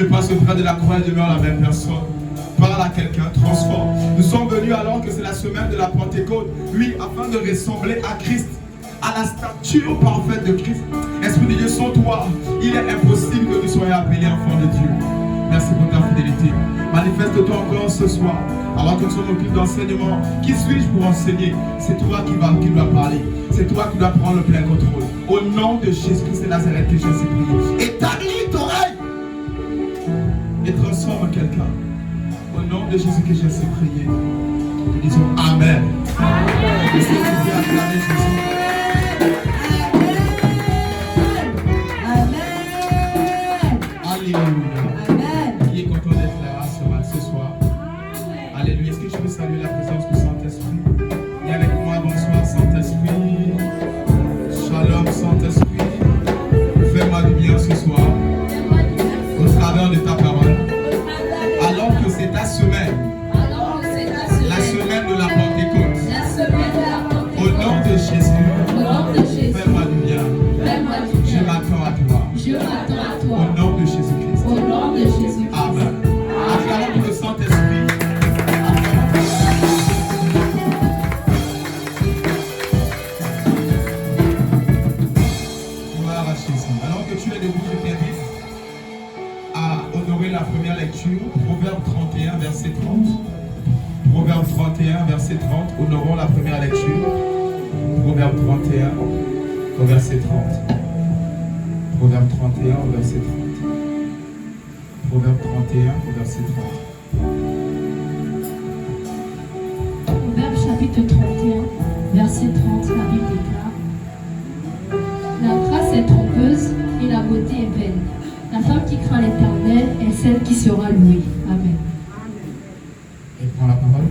ne passe près de la croix et demeure la même personne. Parle à quelqu'un, transforme. Nous sommes venus alors que c'est la semaine de la Pentecôte, oui, afin de ressembler à Christ, à la stature parfaite de Christ. Esprit de Dieu, sans toi, il est impossible que nous soyons appelés enfants de Dieu. Merci pour ta fidélité. Manifeste-toi encore ce soir, alors que nous sommes au culte d'enseignement. Qui suis-je pour enseigner? C'est toi qui dois parler. C'est toi qui dois prendre le plein contrôle. Au nom de Jésus-Christ de Nazareth que je suis prié. Établis ton règne et transforme quelqu'un. Au nom de Jésus que je suis prié. Nous disons Amen. Amen. Est-ce que tu peux acclamer Jésus? Alléluia. Qui est content d'être là ce soir? Alléluia. Est-ce que je peux saluer la présence du Saint-Esprit? Viens avec moi. Bonsoir Saint-Esprit. Shalom Saint-Esprit. Fais-moi du bien ce soir au travers de ta parole. Alors que c'est ta semaine, la semaine de la Pentecôte. Au nom de Jésus, fais-moi du bien. Je m'attends à toi. Au nom de Jésus-Christ. Amen. Acclamons pour le Saint-Esprit. Gloire à Jésus. Alors que tu es debout, je t'invite à honorer la première lecture, Proverbe 31, verset 30. Proverbe 31, verset 30. Honorons la première lecture. Proverbe 31, au verset 30. Proverbe 31, au verset 30. Proverbe 31, au verset 30. Proverbe chapitre 31, verset 30, la Bible déclare: La grâce est trompeuse et la beauté est vaine. La femme qui craint l'Éternel est celle qui sera louée. Amen. Et prends la parole.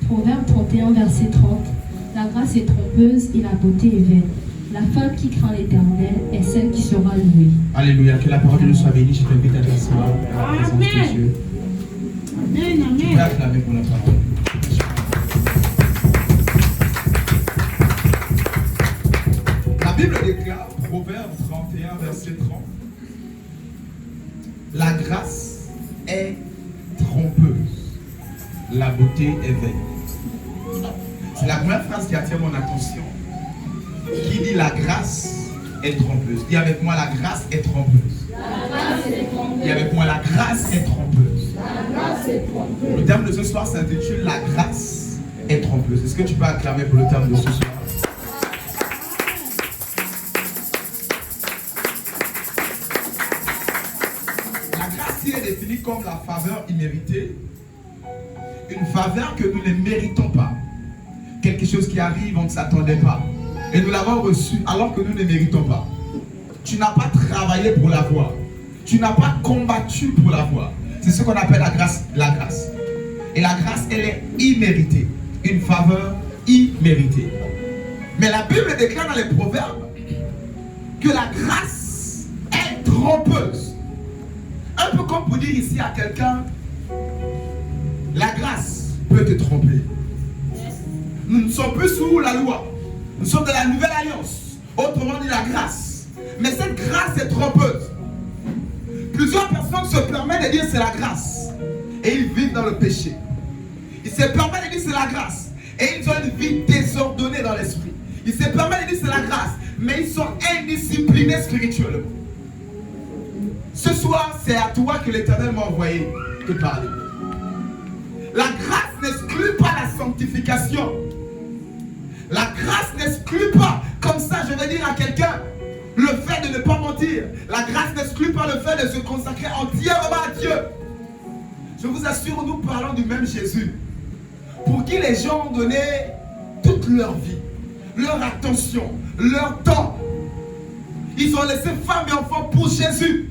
Proverbe 31, verset 30. La grâce est trompeuse et la beauté est vaine. La femme qui craint l'Éternel est celle qui sera louée. Alléluia. Que la parole de Dieu soit bénie. Je t'invite à t'asseoir à la présence de Dieu. Amen. Tu peux acclamer pour la parole. La Bible déclare, Proverbe 31, verset 30. La grâce est trompeuse, la beauté est vaine. C'est la première phrase qui attire mon attention. Qui dit la grâce est trompeuse. Dis avec moi, la grâce est trompeuse. Dis avec moi, la grâce est trompeuse. Le terme de ce soir s'intitule La grâce est trompeuse. Est-ce que tu peux acclamer pour le terme de ce soir? La grâce est définie comme la faveur imméritée, une faveur que nous ne méritons pas, quelque chose qui arrive, on ne s'attendait pas. Et nous l'avons reçu alors que nous ne méritons pas. Tu n'as pas travaillé pour l'avoir. Tu n'as pas combattu pour l'avoir. C'est ce qu'on appelle la grâce. Et la grâce, elle est imméritée. Une faveur imméritée. Mais la Bible déclare dans les Proverbes que la grâce est trompeuse. Un peu comme pour dire ici à quelqu'un, la grâce peut te tromper. Nous ne sommes plus sous la loi. Nous sommes de la nouvelle alliance, autrement dit la grâce. Mais cette grâce est trompeuse. Plusieurs personnes se permettent de dire c'est la grâce. Et ils vivent dans le péché. Ils se permettent de dire c'est la grâce. Et ils ont une vie désordonnée dans l'esprit. Ils se permettent de dire c'est la grâce. Mais ils sont indisciplinés spirituellement. Ce soir, c'est à toi que l'Éternel m'a envoyé te parler. La grâce n'exclut pas la sanctification. La grâce n'exclut pas, comme ça je vais dire à quelqu'un, le fait de ne pas mentir. La grâce n'exclut pas le fait de se consacrer entièrement à Dieu. Je vous assure, nous parlons du même Jésus, pour qui les gens ont donné toute leur vie, leur attention, leur temps. Ils ont laissé femmes et enfants pour Jésus.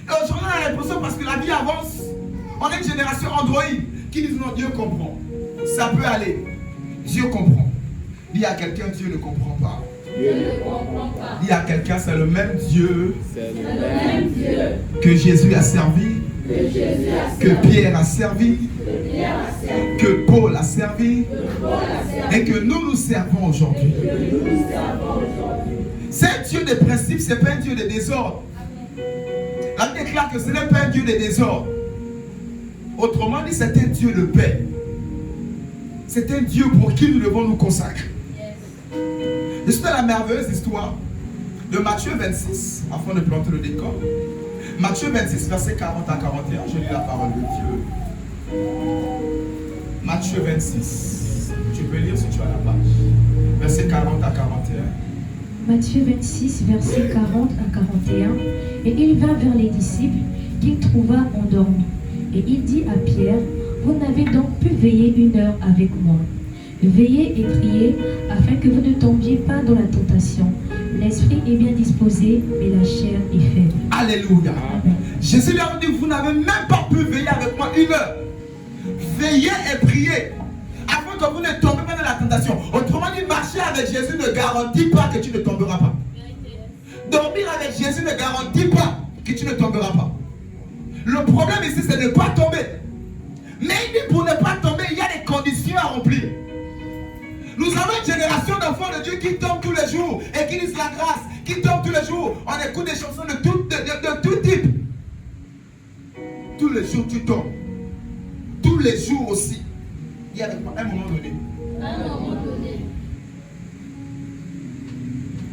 Et aujourd'hui on a l'impression, parce que la vie avance, on est une génération Android qui dit non, Dieu comprend. Ça peut aller. Dieu comprend. Dis à quelqu'un, Dieu ne comprend pas. Dis à quelqu'un, c'est le même Dieu que Jésus a servi, que Pierre a servi, que Paul a servi, et que nous servons aujourd'hui. C'est un Dieu de principe, ce n'est pas un Dieu de désordre. La Bible déclare que ce n'est pas un Dieu de désordre. Autrement dit, c'est un Dieu de paix. C'est un Dieu pour qui nous devons nous consacrer. Je suis dans la merveilleuse histoire de Matthieu 26, afin de planter le décor. Matthieu 26, verset 40 à 41, je lis la parole de Dieu. Matthieu 26, tu peux lire si tu as la page. Verset 40 à 41. Matthieu 26, verset 40 à 41. Et il vint vers les disciples qu'il trouva endormis. Et il dit à Pierre, vous n'avez donc pu veiller 1 heure avec moi. Veillez et priez afin que vous ne tombiez pas dans la tentation. L'esprit est bien disposé, mais la chair est faible. Alléluia. Amen. Jésus leur dit, vous n'avez même pas pu veiller avec moi 1 heure. Veillez et priez afin que vous ne tombez pas dans la tentation. Autrement dit, marcher avec Jésus ne garantit pas que tu ne tomberas pas. Dormir avec Jésus ne garantit pas que tu ne tomberas pas. Le problème ici, c'est de ne pas tomber. Mais il dit, pour ne pas tomber, il y a des conditions à remplir. Nous avons une génération d'enfants de Dieu qui tombent tous les jours et qui disent la grâce, qui tombent tous les jours. On écoute des chansons de tout type. Tous les jours tu tombes. Tous les jours aussi. Il y a un moment donné.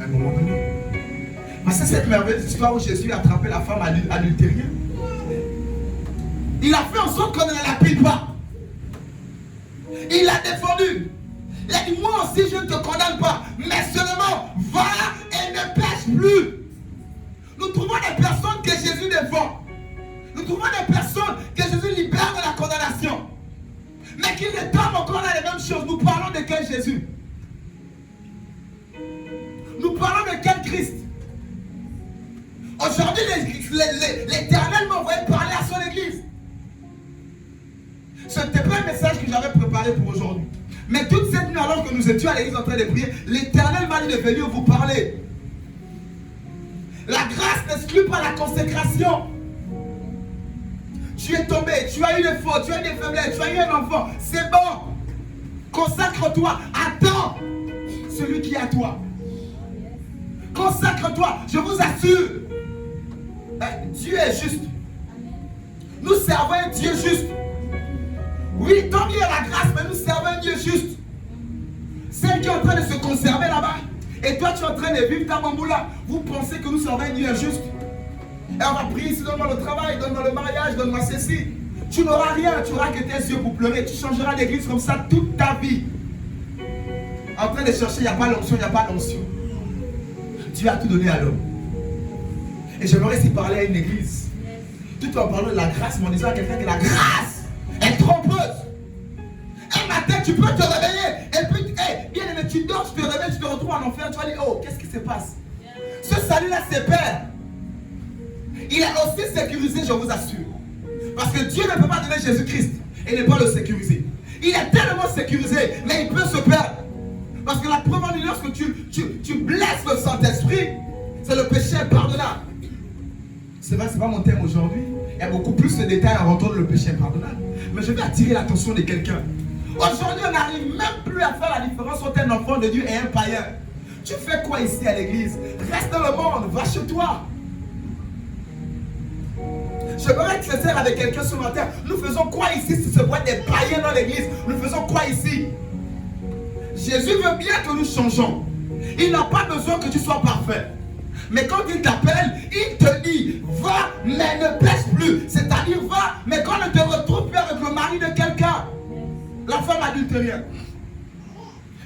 Un moment donné. Mais c'est cette merveilleuse histoire où Jésus a attrapé la femme adultérienne. Il a fait en sorte qu'on ne la lapide pas. Il l'a défendu. Il a dit, moi aussi je ne te condamne pas, mais seulement va et ne pêche plus. Nous trouvons des personnes que Jésus défend. Nous trouvons des personnes que Jésus libère de la condamnation. Mais qu'ils tombent encore dans les mêmes choses. Nous parlons de quel Jésus? Nous parlons de quel Christ? Aujourd'hui, l'Éternel m'a envoyé parler à son église. Ce n'était pas un message que j'avais préparé pour aujourd'hui. Mais toute cette nuit, alors que nous étions à l'église en train de prier, l'Éternel m'a dit de venir vous parler. La grâce n'exclut pas la consécration. Tu es tombé, tu as eu des fautes, tu as eu des faiblesses, tu as eu un enfant. C'est bon. Consacre-toi. Attends celui qui est à toi. Consacre-toi. Je vous assure. Dieu est juste. Nous servons un Dieu juste. Oui, tant mieux la grâce, mais nous servons un Dieu juste. Celle qui est en train de se conserver là-bas, et toi tu es en train de vivre ta mamboula, vous pensez que nous servons un Dieu injuste. Et on va prier ici, donne-moi le travail, donne-moi le mariage, donne-moi ceci. Tu n'auras rien, tu n'auras que tes yeux pour pleurer. Tu changeras d'église comme ça toute ta vie. En train de chercher, il n'y a pas l'onction, il n'y a pas l'onction. Dieu a tout donné à l'homme. Et j'aimerais s'y parler à une église. Tout en parlant de la grâce, mais en disant à quelqu'un que la grâce est trompeuse. Un matin, tu peux te réveiller. Et puis, bien aimé, tu dors, tu te réveilles, tu te retrouves en enfer. Tu vas dire, oh, qu'est-ce qui se passe? Ce salut-là, c'est père. Il est aussi sécurisé, je vous assure. Parce que Dieu ne peut pas donner Jésus-Christ et ne pas le sécuriser. Il est tellement sécurisé, mais il peut se perdre. Parce que la preuve en est, lorsque tu blesses le Saint-Esprit, c'est le péché impardonnable. C'est vrai, ce n'est pas mon thème aujourd'hui. Il y a beaucoup plus de détails à entendre le péché impardonnable. Mais je vais attirer l'attention de quelqu'un. Aujourd'hui, on n'arrive même plus à faire la différence entre un enfant de Dieu et un païen. Tu fais quoi ici à l'église? Reste dans le monde, va chez toi. J'aimerais être sincère avec quelqu'un ce matin. Nous faisons quoi ici si ce voit des païens dans l'église? Nous faisons quoi ici? Jésus veut bien que nous changeons. Il n'a pas besoin que tu sois parfait. Mais quand il t'appelle, il te dit, va, mais ne pêche plus. C'est-à-dire, va, mais quand on ne te retrouve plus avec le mari de quelqu'un, la femme adultérienne.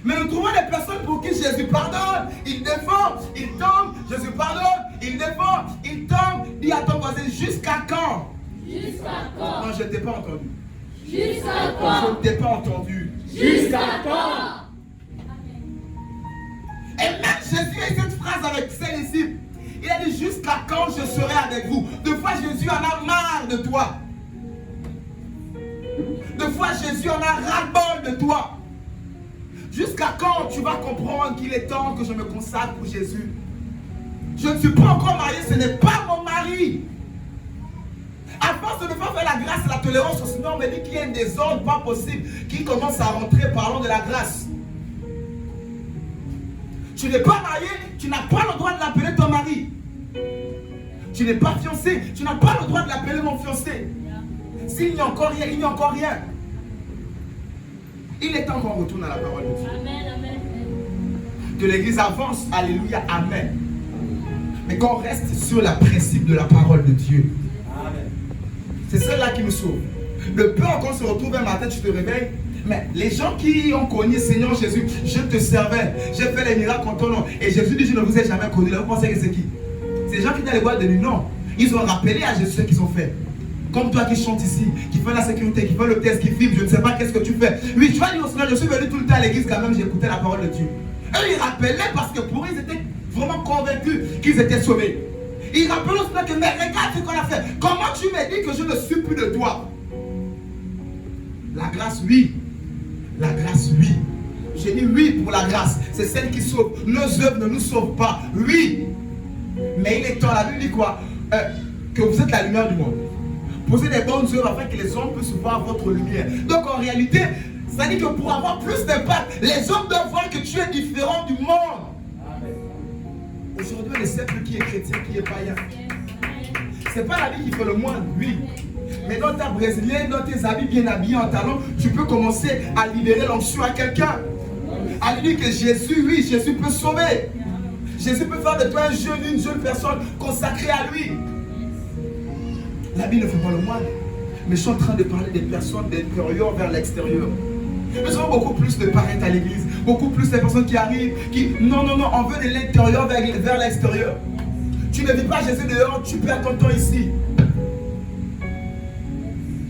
Mais nous trouvons des personnes pour qui Jésus pardonne, il défend, il tombe, Jésus pardonne, il défend, il tombe. Dis à ton voisin, jusqu'à quand? Jusqu'à quand? Non, je ne t'ai pas entendu. Jusqu'à Je quand? ne t'ai pas entendu. Jusqu'à quand? Et même Jésus a cette phrase avec ses disciples. Il a dit, jusqu'à quand je serai avec vous? Deux fois Jésus en a marre de toi. Deux fois Jésus en a ras-le-bol de toi. Jusqu'à quand tu vas comprendre qu'il est temps que je me consacre pour Jésus? Je ne suis pas encore marié, ce n'est pas mon mari. À force de ne pas faire la grâce et la tolérance, sinon on me dit qu'il y a un désordre pas possible qui commence à rentrer parlant de la grâce. Tu n'es pas marié, tu n'as pas le droit de l'appeler ton mari. Tu n'es pas fiancé. Tu n'as pas le droit de l'appeler mon fiancé. S'il n'y a encore rien, il n'y a encore rien. Il est temps qu'on retourne à la parole de Dieu. Amen, amen. Que l'église avance. Alléluia, amen. Mais qu'on reste sur le principe de la parole de Dieu. C'est celle-là qui nous sauve. Le peur qu'on se retrouve un matin, tu te réveilles. Mais les gens qui ont connu Seigneur Jésus, je te servais, j'ai fait les miracles en ton nom. Et Jésus dit, je ne vous ai jamais connu. Là, vous pensez que c'est qui? C'est les gens qui dans les boîtes de nuit. Non. Ils ont rappelé à Jésus ce qu'ils ont fait. Comme toi qui chantes ici, qui fait la sécurité, qui fait le test, qui filme, je ne sais pas qu'est-ce que tu fais. Oui, tu vas dire au Seigneur, je suis venu tout le temps à l'église quand même, j'écoutais la parole de Dieu. Eux, ils rappelaient parce que pour eux, ils étaient vraiment convaincus qu'ils étaient sauvés. Ils rappelaient au Seigneur que, mais regarde ce qu'on a fait. Comment tu me dis que je ne suis plus de toi? La grâce, oui. La grâce, oui. J'ai dit oui pour la grâce. C'est celle qui sauve. Nos œuvres ne nous sauvent pas. Oui. Mais il est temps, la Bible dit quoi? Que vous êtes la lumière du monde. Posez des bonnes œuvres afin que les hommes puissent voir votre lumière. Donc en réalité, ça dit que pour avoir plus d'impact, les hommes doivent voir que tu es différent du monde. Aujourd'hui, on ne sait plus qui est chrétien, qui est païen. C'est pas la vie qui fait le moine, oui. Mais dans ta brésilienne, dans tes habits bien habillés en talons, tu peux commencer à libérer l'onction à quelqu'un. À lui dire que Jésus, oui, Jésus peut sauver. Jésus peut faire de toi une jeune personne consacrée à lui. La Bible ne fait pas le moine. Mais je suis en train de parler des personnes d'intérieur vers l'extérieur. Nous avons beaucoup plus de parents à l'église, beaucoup plus de personnes qui arrivent, qui... Non, on veut de l'intérieur vers l'extérieur. Tu ne vis pas Jésus dehors, tu perds ton temps ici.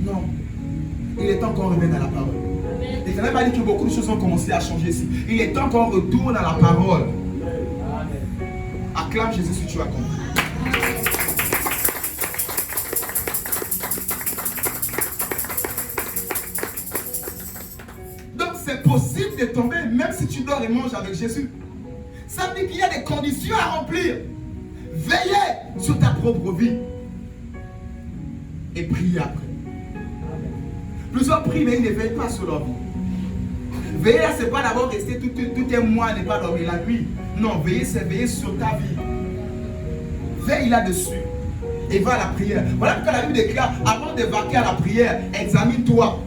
Non. Il est temps qu'on revienne à la parole. Et quand même, dit que beaucoup de choses ont commencé à changer ici. Il est temps qu'on retourne à la parole. Acclame Jésus si tu as compris. Donc c'est possible de tomber même si tu dors et manges avec Jésus. Ça veut dire qu'il y a des conditions à remplir. Veillez sur ta propre vie. Et priez après. Plusieurs prient, mais ils ne veillent pas sur leur vie. Veiller, ce n'est pas d'abord rester tout un mois et ne pas dormir la nuit. Non, veiller, c'est veiller sur ta vie. Veille là-dessus. Et va à la prière. Voilà pourquoi la Bible déclare, avant de vaquer à la prière, examine-toi.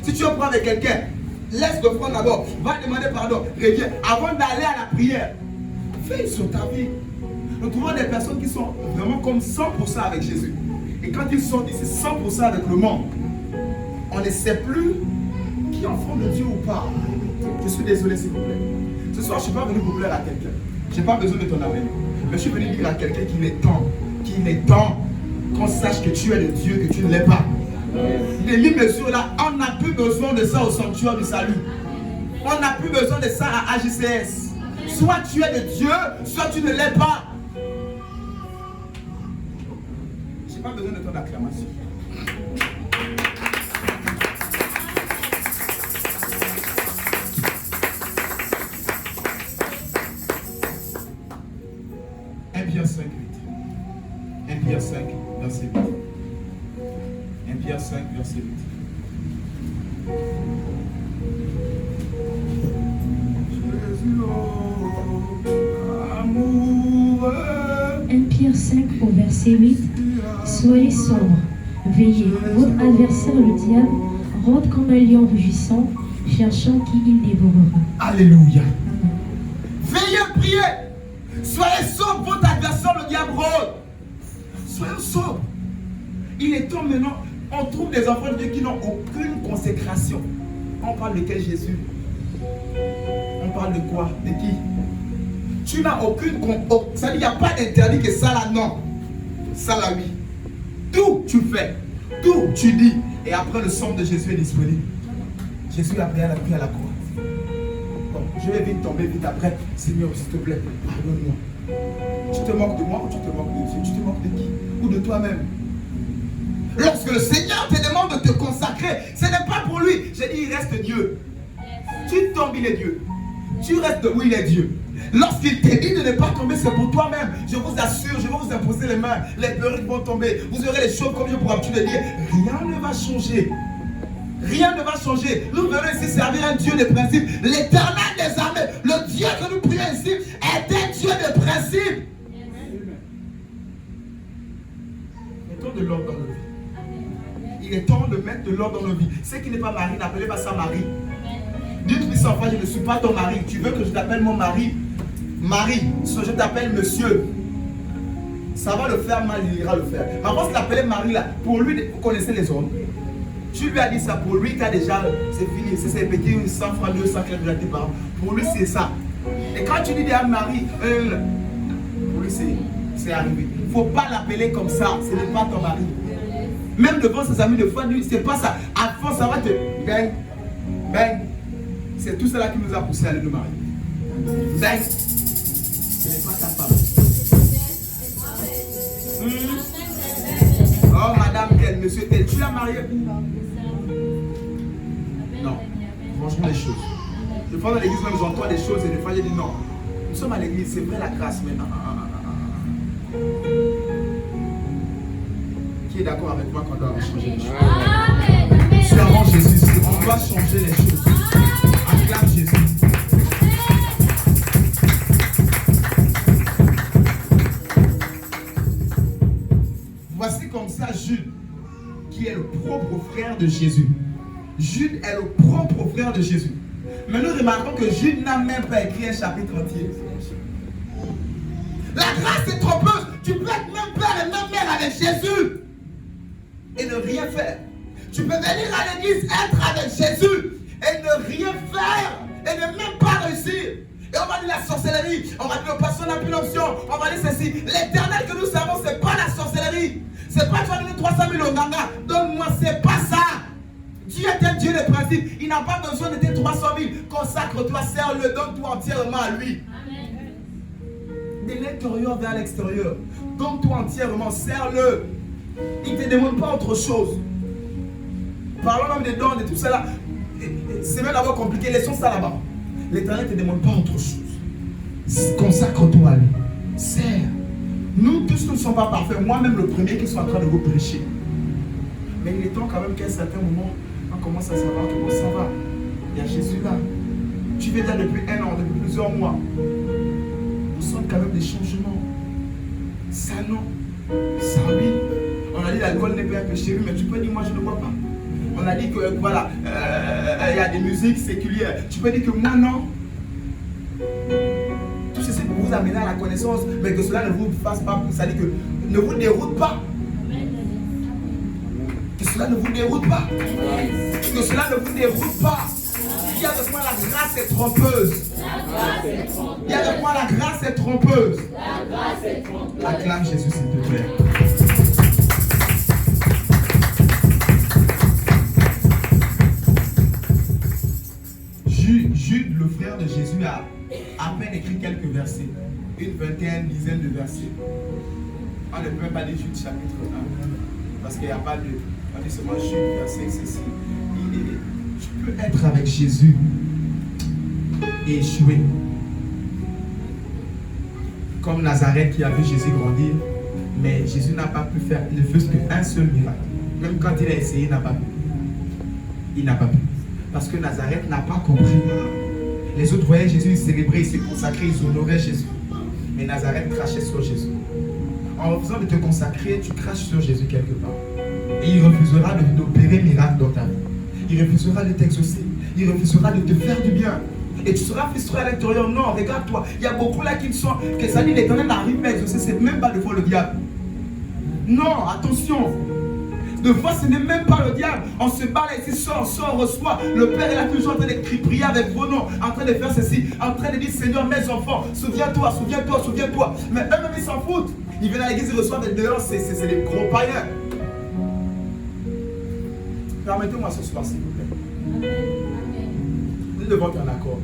Si tu veux prendre avec quelqu'un, laisse le prendre d'abord. Va demander pardon. Reviens. Avant d'aller à la prière, veille sur ta vie. Nous trouvons des personnes qui sont vraiment comme 100% avec Jésus. Et quand ils sont ici 100% avec le monde, on ne sait plus qui est enfant de Dieu ou pas. Je suis désolé s'il vous plaît. Ce soir, je ne suis pas venu pour plaire à quelqu'un. Je n'ai pas besoin de ton avis. Mais je suis venu dire à quelqu'un qu'il est temps qu'on sache que tu es de Dieu, que tu ne l'es pas. Demi-mesure là, on n'a plus besoin de ça au sanctuaire du salut. On n'a plus besoin de ça à AJCS. Soit tu es de Dieu, soit tu ne l'es pas. Je n'ai pas besoin de ton acclamation. Pierre 5, 8. 1 Pierre 5, verset 8. 1 Pierre 5, verset 8. Jésus, amour. 1 Pierre 5 au verset 8. Soyez sobres, veillez. Votre adversaire le diable rôde comme un lion rugissant, cherchant qui il dévorera. Alléluia. Veillez, priez. Soyez sobres, votre adversaire le diable rôde. Soyez sobres. Il est temps maintenant, on trouve des enfants de Dieu qui n'ont aucune consécration. On parle de quel Jésus? On parle de quoi? De qui? Tu n'as aucune... Ça veut dire qu'il n'y a pas d'interdit que ça là, non. Ça là, oui. Tout tu fais, tout tu dis. Et après le sang de Jésus est disponible. Jésus a pris à la croix. Bon, je vais vite tomber vite après. Seigneur, s'il te plaît, pardonne-moi. Tu te moques de moi ou tu te moques de Dieu? Tu te moques de qui? Ou de toi-même? Lorsque le Seigneur te demande de te consacrer, ce n'est pas pour lui. J'ai dit, il reste Dieu. Tu tombes, il est Dieu. Tu restes où il est Dieu. Lorsqu'il te dit de ne pas tomber, c'est pour toi-même. Je vous assure, je vais vous imposer les mains. Les perruques vont tomber. Vous aurez les choses comme je pourrais te le dire. Rien ne va changer. Rien ne va changer. Nous venons ici servir un Dieu de principe. L'Éternel des armées, le Dieu que nous prions ici, est un Dieu de principe. de l'ordre dans nos vies. Il est temps de mettre de l'ordre dans nos vies. Ce qui n'est pas mari, n'appelez pas ça mari. Dites puissant, enfin, je ne suis pas ton mari. Tu veux que je t'appelle mon mari? Marie, je t'appelle monsieur. Ça va le faire mal, il ira le faire. Mais avant de l'appeler Marie là, pour lui, vous connaissez les hommes. Tu lui as dit ça, pour lui qui a déjà, c'est fini, c'est ses petits 100 francs, 200 qu'il a déjà dit par an. Pour lui, c'est ça. Et quand tu lui dis à Marie, pour lui, c'est arrivé. Il ne faut pas l'appeler comme ça, ce n'est pas ton mari. Même devant ses amis de foi, c'est pas ça. À fond, ça va te bang, bang. C'est tout cela qui nous a poussé à aller nous marier. Bang. Ce n'est pas ta femme. Oh, madame tel, monsieur tel, tu l'as marié? Non. Franchement, les choses. Des fois, dans l'église, même j'entends des choses et des fois, je dis non. Nous sommes à l'église, c'est vrai la grâce, mais Qui est d'accord avec moi qu'on doit changer les choses? Tu avant Jésus, on doit changer les choses. Acclame Jésus. Voici comme ça Jude, qui est le propre frère de Jésus. Jude est le propre frère de Jésus. Mais nous remarquons que Jude n'a même pas écrit un chapitre entier. La grâce est trompeuse. Tu peux être même père et même mère avec Jésus et ne rien faire. Tu peux venir à l'église, être avec Jésus et ne rien faire et ne même pas réussir. Et on va dire la sorcellerie, on va dire le pasteur n'a plus l'option, on va dire ceci. L'éternel que nous savons, c'est pas la sorcellerie. C'est pas tu vas donner 300 000 au ganga. Donne-moi, c'est pas ça. Dieu est un Dieu de principe. Il n'a pas besoin de tes 300 000. Consacre-toi, sers-le, donne-toi entièrement à lui. Amen. De l'intérieur vers l'extérieur. Donne-toi entièrement, sers-le. Il ne te demande pas autre chose. Parlons même des dons et tout cela. C'est même d'abord compliqué. Laissons ça là-bas. L'Éternel ne te demande pas autre chose. Consacre-toi à lui. Sers. Nous tous ne sommes pas parfaits. Moi-même le premier qui suis en train de vous prêcher. Mais il est temps quand même qu'à un certain moment, on commence à savoir comment ça va. Il y a Jésus là. Tu vis là depuis 1 an, depuis plusieurs mois. Nous sommes quand même des changements. Ça non. Ça oui. On a dit l'alcool n'est pas un péché, mais tu peux dire moi je ne bois pas. On a dit que voilà, il y a des musiques séculières. Tu peux dire que moi non. Tout ceci pour vous amener à la connaissance, mais que cela ne vous fasse pas, ça dit que ne vous déroute pas. Que cela ne vous déroute pas. Que cela ne vous déroute pas. Il y a de quoi la grâce est trompeuse. Il y a de quoi la grâce est trompeuse. Acclame Jésus s'il te plaît. Jude, le frère de Jésus, a à peine écrit quelques versets. Une vingtaine, dizaine de versets. On ne peut pas dire Jude chapitre 1. Parce qu'il n'y a pas de... On dit seulement Jude, verset ceci. Tu peux être avec Jésus et échouer. Comme Nazareth qui a vu Jésus grandir. Mais Jésus n'a pas pu faire ne fût-ce qu'un seul miracle. Même quand il a essayé, il n'a pas pu. Il n'a pas pu. Parce que Nazareth n'a pas compris. Les autres voyaient Jésus, ils célébraient, ils se consacraient, ils honoraient Jésus. Mais Nazareth crachait sur Jésus. En refusant de te consacrer, tu craches sur Jésus quelque part. Et il refusera d'opérer miracle dans ta vie. Il refusera de t'exaucer. Il refusera de te faire du bien. Et tu seras frustré à l'intérieur. Non, regarde-toi. Il y a beaucoup là qui sont... Que ça dit, l'Éternel n'arrive pas à exaucer. C'est même pas devant le diable. Non, attention. De fois, ce n'est même pas le diable. On se bat là ici, sort, reçoit. Le Père est là toujours en train de prier avec vos noms, en train de faire ceci, en train de dire Seigneur, mes enfants, souviens-toi, souviens-toi, souviens-toi. Mais eux-mêmes, ils s'en foutent. Ils viennent à l'église, ils reçoivent des dehors, c'est des gros païens. Permettez-moi ce soir, s'il vous plaît. Nous devons être en accord.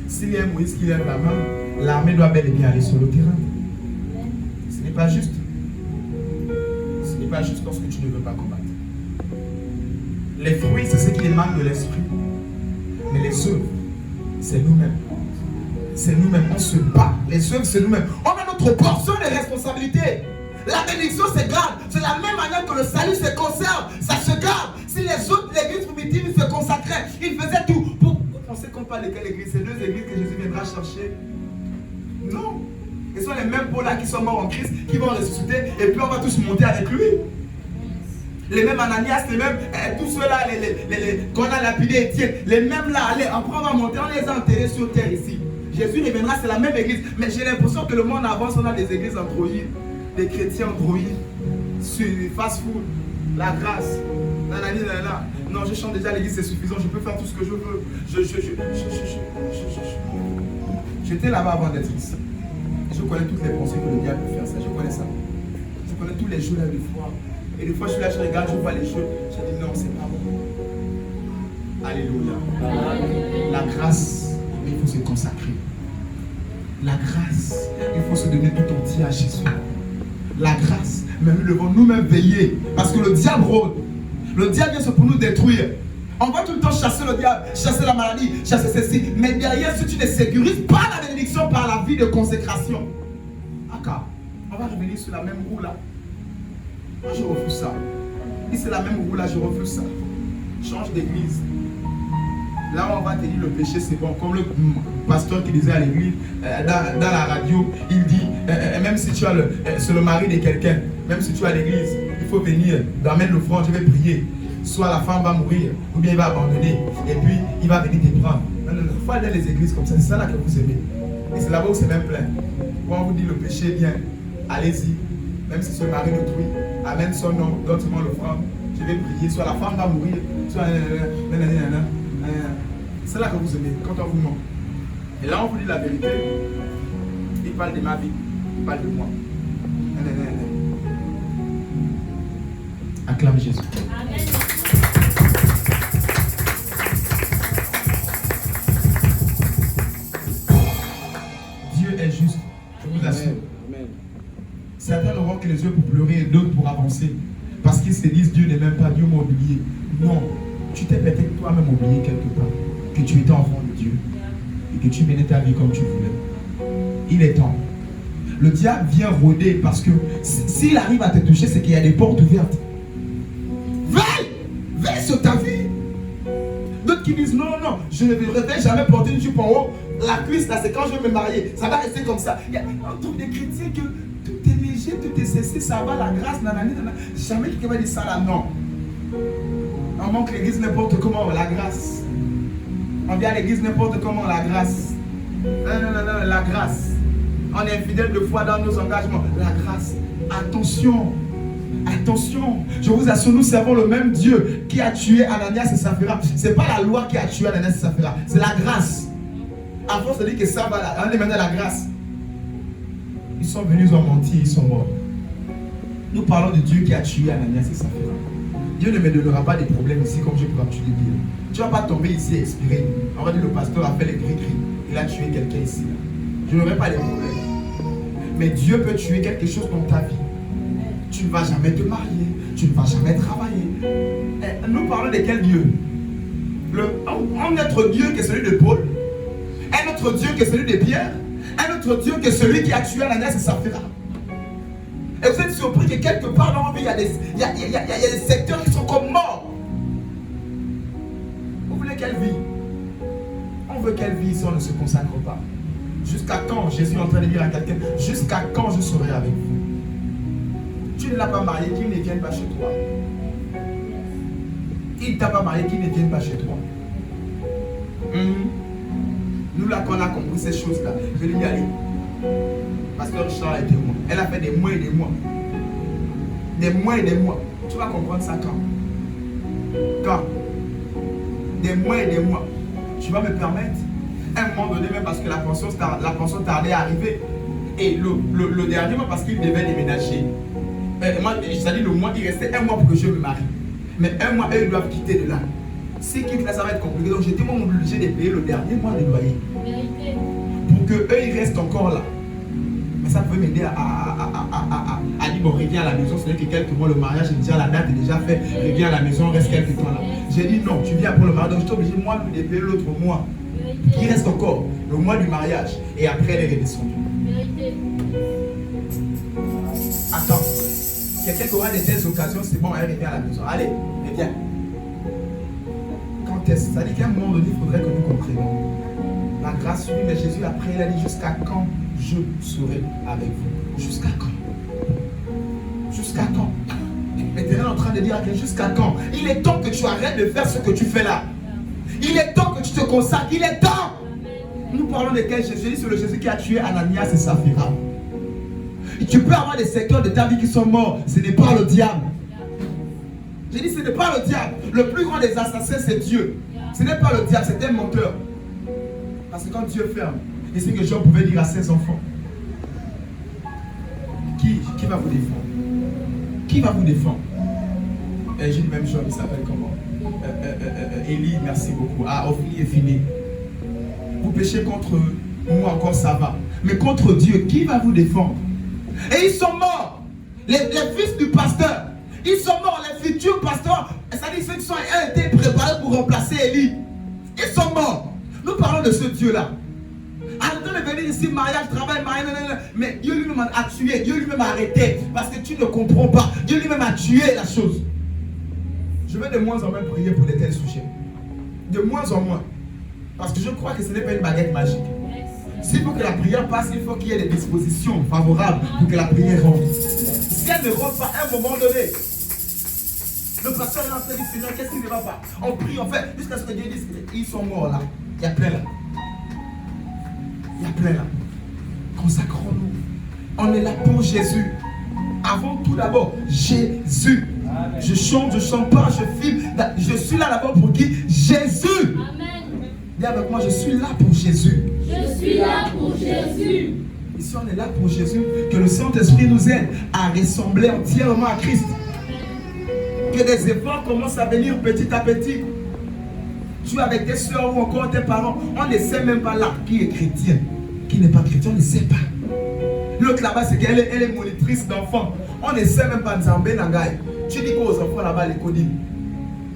S'il y a un Moïse qui lève la main, l'armée doit bel et bien aller sur le terrain. Ce n'est pas juste. Ce n'est pas juste lorsque tu ne veux pas combattre. Les fruits, c'est ce qui émane de l'esprit. Mais les œuvres, c'est nous-mêmes. C'est nous-mêmes, on se bat. Les œuvres, c'est nous-mêmes. On a notre portion de responsabilité. La bénédiction se garde. C'est la même manière que le salut se conserve. Ça se garde. Si les autres, l'église primitive, se consacraient, ils faisaient tout. Vous pensez qu'on parle de quelle église? C'est 2 églises que Jésus viendra chercher? Non. Ce sont les mêmes peaux-là qui sont morts en Christ, qui vont ressusciter, et puis on va tous monter avec lui. Les mêmes Ananias, les mêmes, tous ceux-là, qu'on a lapidé Étienne, les mêmes là, allez, après on va monter, on les a enterrés sur terre ici. Jésus reviendra, c'est la même église. Mais j'ai l'impression que le monde avance, on a des églises androïdes, des chrétiens androïdes, sur fast-food, la grâce, nanani, nanana. Non, je chante déjà à l'église, c'est suffisant, je peux faire tout ce que je veux. J'étais là-bas avant d'être ici. Je connais toutes les pensées que le diable peut faire ça, je connais ça. Je connais tous les jeux là des fois. Et des fois je suis là, je regarde, je vois les jeux, je dis non, c'est pas bon. Alléluia. La grâce, il faut se consacrer. La grâce, il faut se donner tout entier à Jésus. La grâce, mais nous devons nous-mêmes veiller. Parce que le diable rôde. Le diable vient pour nous détruire. On va tout le temps chasser le diable, chasser la maladie, chasser ceci. Mais derrière, si tu ne sécurises pas la bénédiction par la vie de consécration, on va revenir sur la même roue là. Moi je refuse ça. Si c'est la même roue là, je refuse ça. Change d'église. Là on va te dire le péché c'est bon. Comme le pasteur qui disait à l'église, dans la radio, il dit, même si tu as c'est le mari de quelqu'un, même si tu es à l'église, il faut venir, d'amener l'offrande, je vais prier. Soit la femme va mourir, ou bien il va abandonner, et puis il va venir te prendre. Non, il faut aller dans les églises comme ça, c'est ça là que vous aimez. Et c'est là-bas où c'est même plein. Quand on vous dit le péché vient, allez-y. Même si ce mari détruit, amène son nom, donne seulement l'offrande. Je vais prier, soit la femme va mourir, soit c'est là que vous aimez, quand on vous ment. Et là on vous dit la vérité, il parle de ma vie, il parle de moi. Acclame Jésus. Amen. Dieu est juste, je vous assure. Amen. Certains n'auront que les yeux pour pleurer et d'autres pour avancer. Parce qu'ils se disent Dieu n'est même pas, Dieu m'a oublié. Non, tu t'es peut-être toi-même oublié quelque part. Que tu étais enfant de Dieu. Et que tu menais ta vie comme tu voulais. Il est temps. Le diable vient rôder parce que s'il arrive à te toucher, c'est qu'il y a des portes ouvertes. Veille sur ta vie. D'autres qui disent non, je ne vais jamais porter une jupe en haut. La cuisse là, c'est quand je vais me marier. Ça va rester comme ça. On trouve des chrétiens que tout est léger, tout est cessé, ça va, la grâce, nanani, nanana. Jamais quelqu'un va dire ça là, non. On manque l'église n'importe comment, la grâce. On vient à l'église n'importe comment, la grâce. Non, la grâce. On est infidèle de foi dans nos engagements. La grâce. Attention. Attention. Je vous assure, nous servons le même Dieu qui a tué Ananias et Saphira. Ce n'est pas la loi qui a tué Ananias et Saphira. C'est la grâce. À force de dire que ça va, on est maintenant la grâce. Ils sont venus, ils ont menti, ils sont morts. Nous parlons de Dieu qui a tué Ananias et Saphira. Dieu ne me donnera pas des problèmes ici comme je peux tuer des biens. Tu ne vas pas tomber ici et expirer. On va dire le pasteur a fait les gris-gris. Il a tué quelqu'un ici. Je n'aurai pas les problèmes. Mais Dieu peut tuer quelque chose dans ta vie. Tu ne vas jamais te marier. Tu ne vas jamais travailler. Nous parlons de quel Dieu? Un autre Dieu qui est celui de Paul. Un autre Dieu qui est celui de Pierre. Un autre Dieu qui est celui qui a tué Ananias et Saphira. Et vous êtes surpris que quelque part dans la vie, il y a des secteurs qui sont comme morts. Vous voulez quelle vie? On veut quelle vie si on ne se consacre pas? Jusqu'à quand? Jésus est en train de dire à quelqu'un, jusqu'à quand je serai avec vous? Tu ne l'as pas marié, qu'il ne vienne pas chez toi. Il ne t'a pas marié, qu'il ne vienne pas chez toi. Nous là, quand on a compris ces choses-là, je vais y aller. Pasteur Richard a été témoin. Elle a fait des mois et des mois. Des mois et des mois. Tu vas comprendre ça quand? Quand? Des mois et des mois. Tu vas me permettre? À un moment donné, même parce que la pension tardait à arriver. Et le dernier mois, parce qu'il devait déménager. Moi, c'est-à-dire le mois, il restait un mois pour que je me marie. Mais un mois, eux, ils doivent quitter de là. Si quitte là, ça va être compliqué. Donc j'étais moi obligé de payer le dernier mois de loyer. Pour que eux, ils restent encore là. Mais ça pouvait m'aider à dire bon, reviens à la maison. Ce n'est que quelques mois, le mariage est déjà, la date est déjà faite. Reviens à la maison, reste quelques temps là. J'ai dit non, tu viens pour le mariage. Donc j'étais obligé moi de payer l'autre mois. Il reste encore le mois du mariage. Et après, elle est redescendue. Attends. Quelqu'un qui aura de telles occasions, c'est bon, elle revient à la maison. Allez, reviens. Quand est-ce? Ça dit qu'à un moment donné, il faudrait que nous comprenions. La grâce, oui, mais Jésus, après, il a dit jusqu'à quand je serai avec vous. Jusqu'à quand? Jusqu'à quand? L'Éternel est en train de dire à quelqu'un, jusqu'à quand? Il est temps que tu arrêtes de faire ce que tu fais là. Il est temps que tu te consacres. Il est temps. Nous parlons de quel Jésus? C'est le Jésus qui a tué Ananias et Saphira. Tu peux avoir des secteurs de ta vie qui sont morts. Ce n'est pas le diable. J'ai dit, ce n'est pas le diable. Le plus grand des assassins, c'est Dieu. Ce n'est pas le diable, c'est un menteur. Parce que quand Dieu ferme, et c'est que Jean pouvait dire à ses enfants, qui va vous défendre? Qui va vous défendre? Et j'ai dit même Jean, il s'appelle comment? Élie, merci beaucoup. Ah, Ophélie est fini. Vous péchez contre moi encore, ça va. Mais contre Dieu, qui va vous défendre? Et ils sont morts. Les fils du pasteur, ils sont morts. Les futurs pasteurs, c'est-à-dire ceux qui ont été préparés pour remplacer Élie, ils sont morts. Nous parlons de ce Dieu-là. Arrêtons de venir ici, mariage, travail, mariage, mais Dieu lui-même a tué, Dieu lui-même a arrêté, parce que tu ne comprends pas. Dieu lui-même a tué la chose. Je vais de moins en moins prier pour de tels sujets. De moins en moins. Parce que je crois que ce n'est pas une baguette magique. S'il faut que la prière passe, il faut qu'il y ait des dispositions favorables pour que la prière rentre. Si elle ne rentre pas à un moment donné, le pasteur est en train de dire, Seigneur, qu'est-ce qui ne va pas? On prie, on fait, jusqu'à ce que Dieu dise, ils sont morts là. Il y a plein là. Il y a plein là. Consacrons-nous. On est là pour Jésus. Avant tout d'abord, Jésus. Amen. Je chante pas, je filme. Je suis là d'abord pour qui? Jésus. Amen. Dis avec moi, je suis là pour Jésus. Je suis là pour Jésus. Ici, on est là pour Jésus. Que le Saint-Esprit nous aide à ressembler entièrement à Christ. Que des efforts commencent à venir petit à petit. Tu es avec tes soeurs ou encore tes parents, on ne sait même pas là qui est chrétien, qui n'est pas chrétien, on ne sait pas. L'autre là-bas, c'est qu'elle est monitrice d'enfants. On ne sait même pas Nzambé Nangaï. Tu dis quoi aux enfants là-bas, les codines?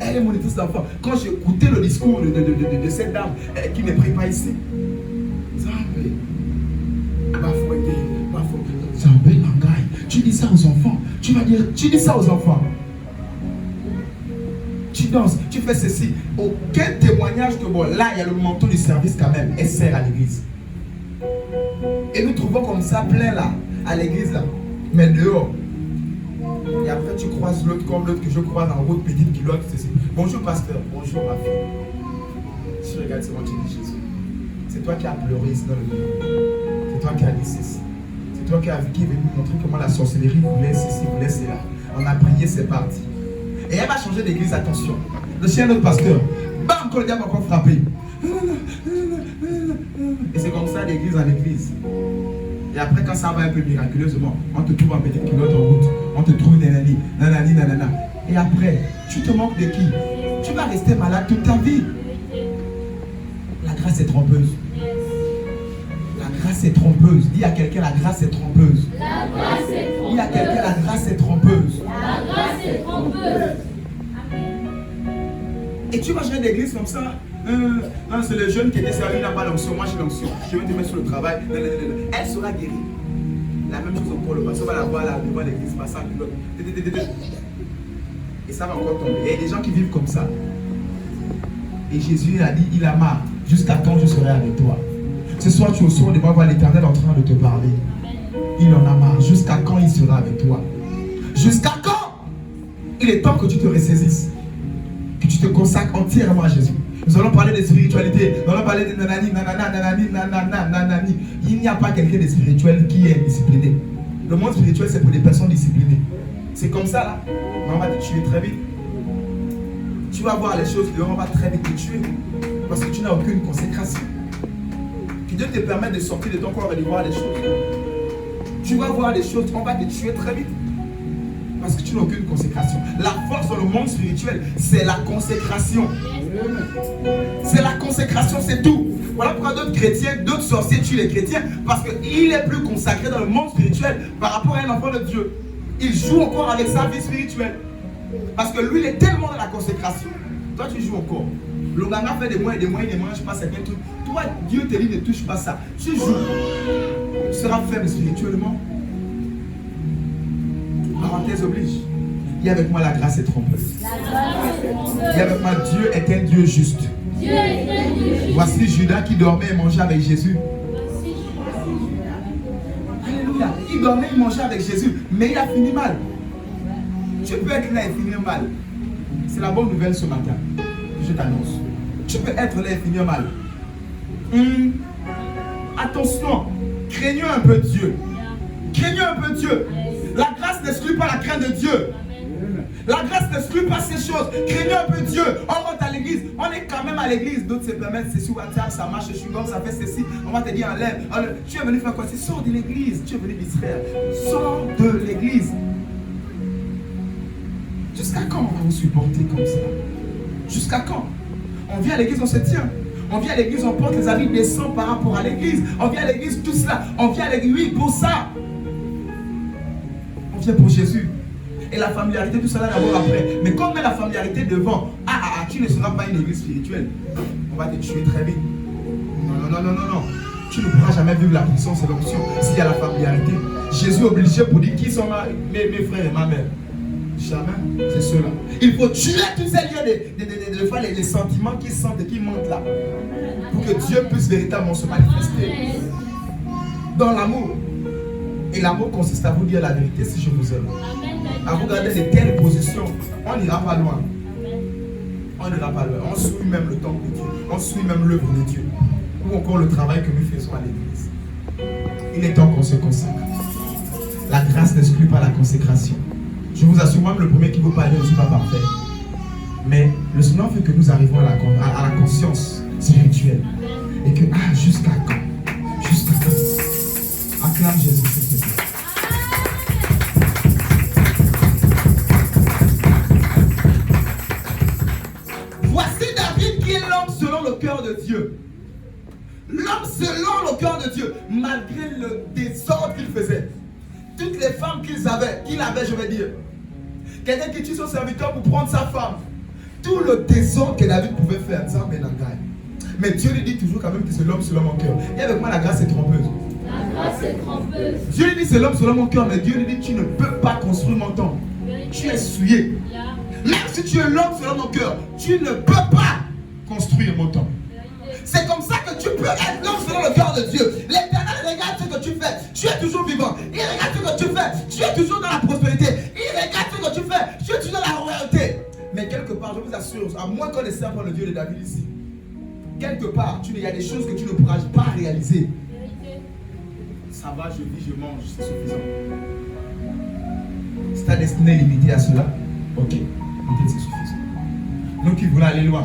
Elle est monitrice d'enfants. Quand j'ai écouté le discours de cette dame qui ne prie pas ici, Nzambé, Nzambé Nangaï. Tu dis ça aux enfants. Tu dis ça aux enfants. Tu danses, tu fais ceci. Aucun témoignage que bon, là, il y a le manteau du service quand même. Elle sert à l'église. Et nous trouvons comme ça plein là, à l'église là. Mais dehors. Et après, tu croises l'autre comme l'autre que je croise en route, petite culotte, ceci. Bonjour pasteur, bonjour ma fille. Tu regardes, c'est moi qui dis Jésus. C'est toi qui as pleuré ici dans le monde. C'est toi qui as dit ceci. C'est toi qui est venu nous montrer comment la sorcellerie voulait ceci, voulait cela. On a prié, c'est parti. Et elle va changer d'église, attention. Le chien de notre pasteur, bam, quand le diable va encore frapper. Et c'est comme ça d'église en église. Et après, quand ça va un peu miraculeusement, on te trouve en petite culotte en route. On te trouve nanani, nanani, nanana. Et après, tu te manques de qui? Tu vas rester malade toute ta vie. La grâce est trompeuse. La grâce est trompeuse. Dis à quelqu'un, la grâce est trompeuse. La grâce est trompeuse. Dis à quelqu'un, la grâce est trompeuse. La grâce est trompeuse. Et tu vas changer d'église comme ça. C'est le jeune qui était sérieux, il n'a pas l'onction. Moi j'ai l'onction. Je vais te mettre sur le travail. Elle sera guérie. La même chose encore. Le pasteur va la voir là devant l'église, passant en culotte. Et ça va encore tomber. Il y a des gens qui vivent comme ça. Et Jésus a dit, il a marre. Jusqu'à quand je serai avec toi? Ce soir tu es au soir de voir l'Éternel en train de te parler. Il en a marre. Jusqu'à quand il sera avec toi? Jusqu'à quand? Il est temps que tu te ressaisisses. Que tu te consacres entièrement à Jésus. Nous allons parler de spiritualité. Nous allons parler de nanani, nanana, nanani, nanana, nanani. Il n'y a pas quelqu'un de spirituel qui est discipliné. Le monde spirituel, c'est pour des personnes disciplinées. C'est comme ça là. Mais on va te tuer très vite. Tu vas voir les choses, on va très vite te tuer. Parce que tu n'as aucune consécration. Que Dieu te permette de sortir de ton corps et de voir les choses. Tu vas voir les choses, on va te tuer très vite. Parce que tu n'as aucune consécration. La force dans le monde spirituel, c'est la consécration. C'est la consécration, c'est tout. Voilà pourquoi d'autres chrétiens, d'autres sorciers tuent les chrétiens. Parce qu'il est plus consacré dans le monde spirituel par rapport à un enfant de Dieu. Il joue encore avec sa vie spirituelle. Parce que lui, il est tellement dans la consécration. Toi, tu joues encore. Le ganga fait des moyens, je passe certains trucs. Toi, Dieu te dit ne touche pas ça. Tu joues. Tu seras faible spirituellement. Parenthèse oblige. Dis avec moi, la grâce est trompeuse. Dis avec moi, Dieu est un Dieu juste. Voici Judas qui dormait et mangeait avec Jésus. dormait, il mangeait avec Jésus, mais il a fini mal. Tu peux être là et finir mal. C'est la bonne nouvelle ce matin. Je t'annonce. Tu peux être là et finir mal. Attention, craignons un peu Dieu. Craignons un peu Dieu. La grâce n'exclut pas la crainte de Dieu. La grâce n'exclut pas ces choses. Craignons un peu Dieu. On rentre à l'église. On est quand même à l'église. D'autres se permettent, c'est sur WhatsApp, ça marche, je suis comme ça fait ceci. On va te dire enlève. Tu es venu faire quoi? Sors de l'église. Tu es venu d'Israël. Sors de l'église. Jusqu'à quand on va vous supporter comme ça? Jusqu'à quand? On vient à l'église, on se tient. On vient à l'église, on porte les habits décents par rapport à l'église. On vient à l'église, tout cela. On vient à l'église, oui, pour ça. On vient pour Jésus. Et la familiarité, tout cela d'abord après. Mais comme met la familiarité devant, tu ne seras pas une église spirituelle. On va te tuer très vite. Non. Tu ne pourras jamais vivre la puissance et l'option s'il y a la familiarité. Jésus est obligé pour dire qui sont mes frères et ma mère. Jamais, c'est cela. Il faut tuer tous ces lieux les sentiments qui sentent et qui montent là. Pour que Dieu puisse véritablement se manifester. Dans l'amour. Et l'amour consiste à vous dire la vérité si je vous aime. À vous garder de telles positions. On n'ira pas loin. On n'ira pas loin. On suit même le temple de Dieu. On suit même l'œuvre de Dieu. Ou encore le travail que nous faisons à l'église. Il est temps qu'on se consacre. La grâce n'exclut pas la consécration. Je vous assure, moi, le premier qui vous parle, je ne suis pas parfait. Mais le Seigneur fait que nous arrivons à la conscience spirituelle. Et que, jusqu'à quand? Jusqu'à quand? Acclame Jésus, s'il te plaît. Voici David qui est l'homme selon le cœur de Dieu. L'homme selon le cœur de Dieu, malgré le désordre qu'il faisait. Toutes les femmes qu'il avait, je vais dire. Quelqu'un qui tue son serviteur pour prendre sa femme. Tout le désordre que David pouvait faire, ça Benangaï. Mais Dieu lui dit toujours quand même que c'est l'homme selon mon cœur. Et avec moi, la grâce est trompeuse. La grâce est trompeuse. Dieu lui dit c'est l'homme selon mon cœur, mais Dieu lui dit tu ne peux pas construire mon temple. Tu es souillé. Même si tu es l'homme selon mon cœur, tu ne peux pas construire mon temple. C'est comme ça que tu peux être l'homme selon le cœur de Dieu. L'Éternel regarde ce que tu fais. Tu es toujours vivant. Il regarde ce que tu fais. Tu es toujours dans la prospérité. Il regarde ce que tu fais. Tu es toujours dans la royauté. Mais quelque part, je vous assure, à moins qu'on ne serve pas le Dieu de David ici, quelque part, il y a des choses que tu ne pourras pas réaliser. Ça va, je vis, je mange, c'est suffisant. C'est ta destinée limitée à cela. Ok, peut-être c'est suffisant. Nous qui voulons aller loin,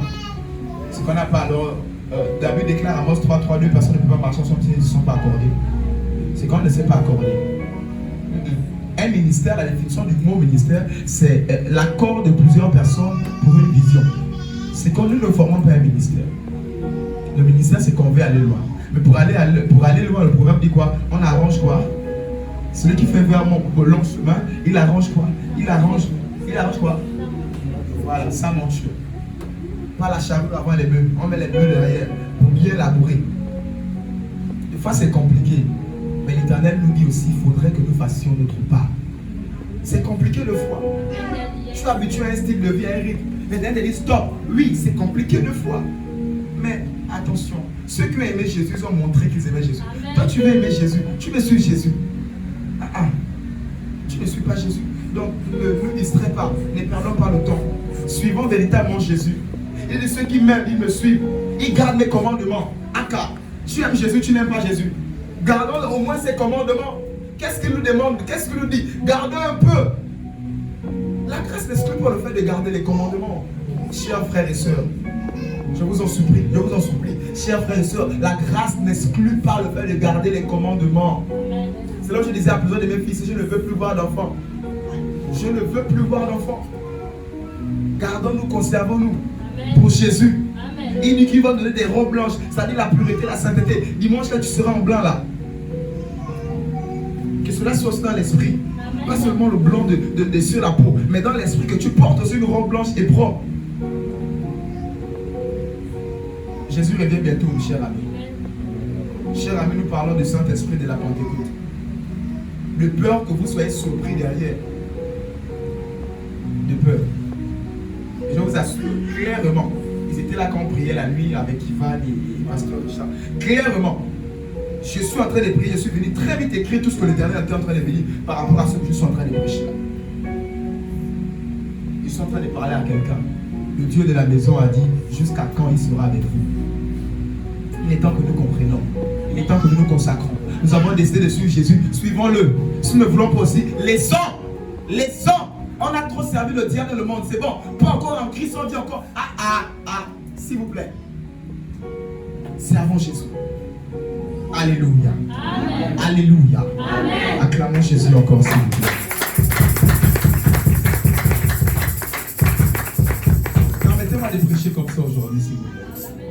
ce qu'on n'a pas alors. David déclare à Amos 3:3, 2 personnes ne peuvent pas marcher ensemble si elles ne sont pas accordées. C'est qu'on ne s'est pas accordé. Un ministère, la définition du mot ministère, c'est l'accord de plusieurs personnes pour une vision. C'est qu'on nous ne formons pas un ministère. Le ministère, c'est qu'on veut aller loin. Mais pour aller loin, le programme dit quoi? On arrange quoi? Celui qui fait vers mon long chemin, il arrange quoi? Il arrange quoi? Voilà, ça mon Dieu. Pas la charrue avant les bœufs. On met les bœufs derrière pour bien labourer. Des fois c'est compliqué. Mais l'Éternel nous dit aussi qu'il faudrait que nous fassions notre part. C'est compliqué le fois. Tu es habitué à un style de vie, à un rythme. L'Éternel te dit stop. Oui, c'est compliqué le fois. Mais attention, ceux qui ont aimé Jésus ont montré qu'ils aimaient Jésus. Amen. Toi tu veux aimer Jésus. Tu me suis Jésus. Tu ne suis pas Jésus. Donc ne nous distrais pas. Ne perdons pas le temps. Suivons véritablement Jésus. Il dit ceux qui m'aiment, ils me suivent. Ils gardent mes commandements. Aka, tu aimes Jésus, tu n'aimes pas Jésus. Gardons au moins ses commandements. Qu'est-ce qu'il nous demande? Qu'est-ce qu'il nous dit? Gardons un peu. La grâce n'exclut pas le fait de garder les commandements. Chers frères et sœurs, je vous en supplie, chers frères et sœurs, la grâce n'exclut pas le fait de garder les commandements. C'est là où je disais à plusieurs de mes fils, je ne veux plus voir d'enfants. Je ne veux plus voir d'enfants. Gardons-nous, conservons-nous. Pour Jésus. Amen. Il dit qu'il va donner des robes blanches, c'est-à-dire la pureté, la sainteté. Dimanche, là, tu seras en blanc là. Que cela soit aussi dans l'esprit. Pas seulement le blanc de sur la peau, mais dans l'esprit que tu portes aussi une robe blanche et propre. Jésus revient bientôt, cher ami. Cher ami, nous parlons du Saint-Esprit de la Pentecôte. De peur que vous soyez surpris derrière. De peur. Je vous assure clairement, ils étaient là quand on priait la nuit avec Ivan et Pasteur Richard. Clairement, Je suis en train de prier, je suis venu très vite écrire tout ce que l'Éternel était en train de venir par rapport à ce que je suis en train de prêcher. Je suis en train de parler à quelqu'un. Le Dieu de la maison a dit, jusqu'à quand il sera avec vous? Il est temps que nous comprenions. Il est temps que nous nous consacrons. Nous avons décidé de suivre Jésus. Suivons-le. Si nous ne voulons pas aussi, les hommes, on a trop servi le diable et le monde. C'est bon. Pas encore en Christ, on dit encore, s'il vous plaît. Servons Jésus. Alléluia. Amen. Alléluia. Amen. Acclamons Jésus encore, s'il vous plaît. Permettez-moi de prêcher comme ça aujourd'hui, s'il vous plaît.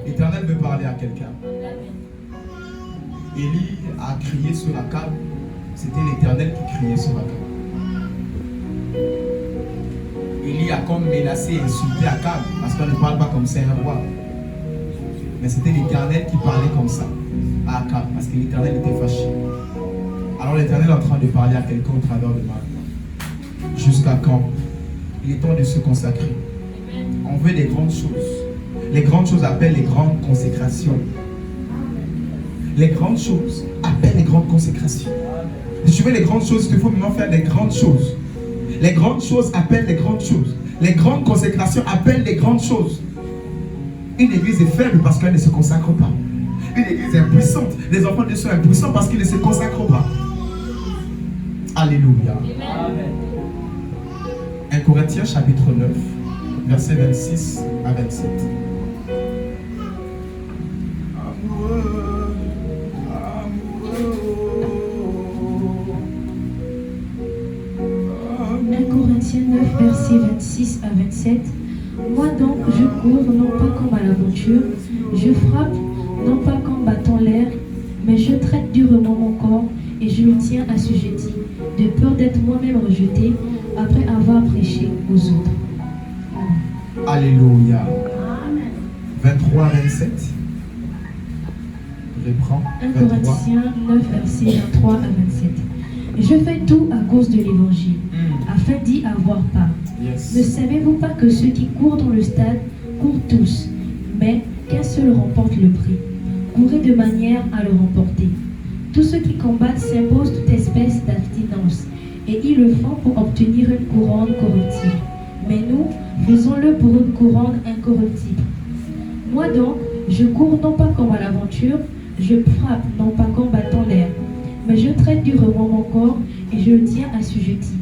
L'Éternel veut parler à quelqu'un. Élie a crié sur Akab. C'était l'Éternel qui criait sur Akab. Élie a comme menacé et insulté Akab parce qu'on ne parle pas comme ça un roi. Mais c'était l'Éternel qui parlait comme ça à Akab parce que l'Éternel était fâché. Alors l'Éternel est en train de parler à quelqu'un au travers de moi. Jusqu'à quand? Il est temps de se consacrer. On veut des grandes choses. Les grandes choses appellent les grandes consécrations. Les grandes choses appellent les grandes consécrations. Si tu veux les grandes choses, il faut maintenant faire des grandes choses. Les grandes choses appellent les grandes choses. Les grandes consécrations appellent les grandes choses. Une église est faible parce qu'elle ne se consacre pas. Une église est impuissante. Les enfants de Dieu sont impuissants parce qu'ils ne se consacrent pas. Alléluia. Amen. 1 Corinthiens chapitre 9, versets 26 à 27. Amoureux, amoureux. 1 Corinthiens 9, versets 26 à 27. Moi donc, je cours non pas comme à l'aventure, je frappe non pas comme battant l'air, mais je traite durement mon corps et je le tiens assujetti, de peur d'être moi-même rejeté après avoir prêché aux autres. Amen. Alléluia. 23 à 27. Reprends. 1 23. Corinthiens 9, versets 23 à 27. Je fais tout à cause de l'évangile, afin d'y avoir part. Yes. Ne savez-vous pas que ceux qui courent dans le stade courent tous, mais qu'un seul remporte le prix? Courez de manière à le remporter. Tous ceux qui combattent s'imposent toute espèce d'abstinence, et ils le font pour obtenir une couronne corruptible. Mais nous, faisons-le pour une couronne incorruptible. Moi donc, je cours non pas comme à l'aventure, je frappe non pas comme battant l'air, mais je traite durement mon corps et je le tiens assujetti,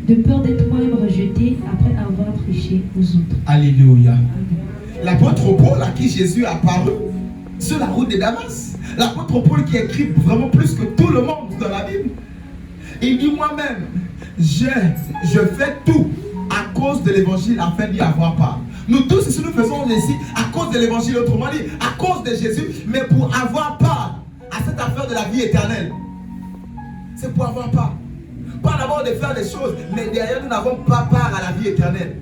de peur d'être moi-même rejeté après avoir prêché aux autres. Alléluia. Amen. L'apôtre Paul à qui Jésus a apparu sur la route de Damas. L'apôtre Paul qui écrit vraiment plus que tout le monde dans la Bible. Il dit moi-même, je fais tout à cause de l'évangile afin d'y avoir part. Nous tous, si nous faisons ici à cause de l'évangile, autrement dit, à cause de Jésus, mais pour avoir part à cette affaire de la vie éternelle. C'est pour avoir part. Pas d'abord de faire des choses, mais derrière nous n'avons pas part à la vie éternelle.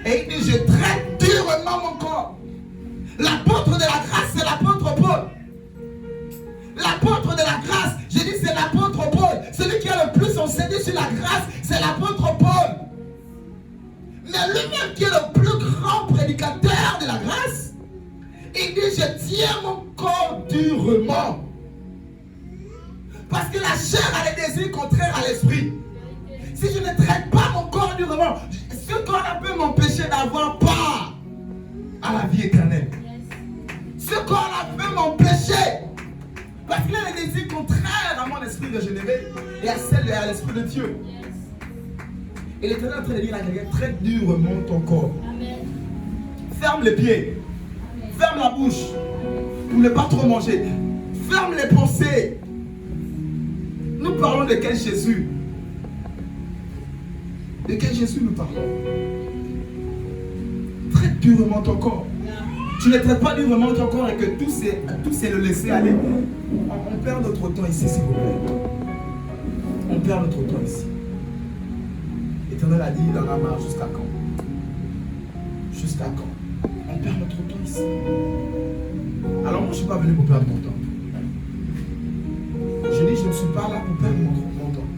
Et il dit, je traite durement mon corps. L'apôtre de la grâce, c'est l'apôtre Paul. L'apôtre de la grâce, je dis c'est l'apôtre Paul. Celui qui a le plus enseigné sur la grâce, c'est l'apôtre Paul. Mais lui-même qui est le plus grand prédicateur de la grâce, il dit, je tiens mon corps durement. Parce que la chair a les désirs contraires à l'esprit. Si je ne traite pas mon corps durement, ce corps peut m'empêcher d'avoir part à la vie éternelle. Ce corps peut m'empêcher. Parce qu'il a les désirs contraires à mon esprit régénéré et à celle à l'esprit de Dieu. Et l'Éternel est en train de dire à quelqu'un, traite durement ton corps. Amen. Ferme les pieds. Ferme la bouche. Pour ne pas trop manger. Ferme les pensées. Nous parlons de quel Jésus? De quel Jésus nous parlons? Traite durement ton corps. Tu ne traites pas durement ton corps et que tout c'est le laisser aller. On perd notre temps ici, s'il vous plaît. On perd notre temps ici. L'Éternel a dit, il en a marre jusqu'à quand? Jusqu'à quand? On perd notre temps ici. Alors moi je ne suis pas venu pour perdre mon temps. Je dis, je ne suis pas là pour perdre mon temps.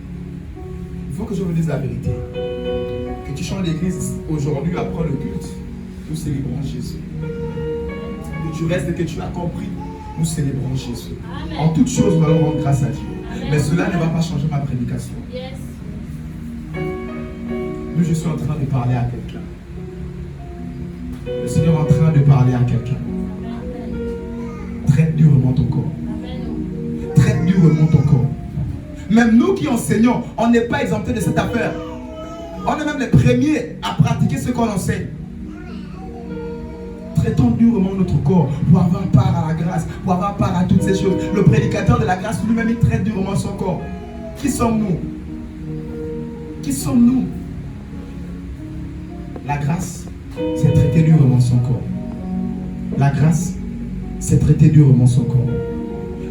Il faut que je vous dise la vérité. Que tu chantes l'église aujourd'hui après le culte, nous célébrons Jésus. Que tu restes et que tu as compris nous célébrons Jésus. En toutes choses, nous allons rendre grâce à Dieu. Mais cela ne va pas changer ma prédication. Nous, je suis en train de parler à quelqu'un. Le Seigneur est en train de parler à quelqu'un. Traite durement ton corps. Traite durement ton corps. Même nous qui enseignons, on n'est pas exemptés de cette affaire. On est même les premiers à pratiquer ce qu'on enseigne. Traitons durement notre corps pour avoir part à la grâce, pour avoir part à toutes ces choses. Le prédicateur de la grâce lui-même, il traite durement son corps. Qui sommes-nous? Qui sommes-nous? La grâce, c'est traiter durement son corps. La grâce, c'est traiter durement son corps.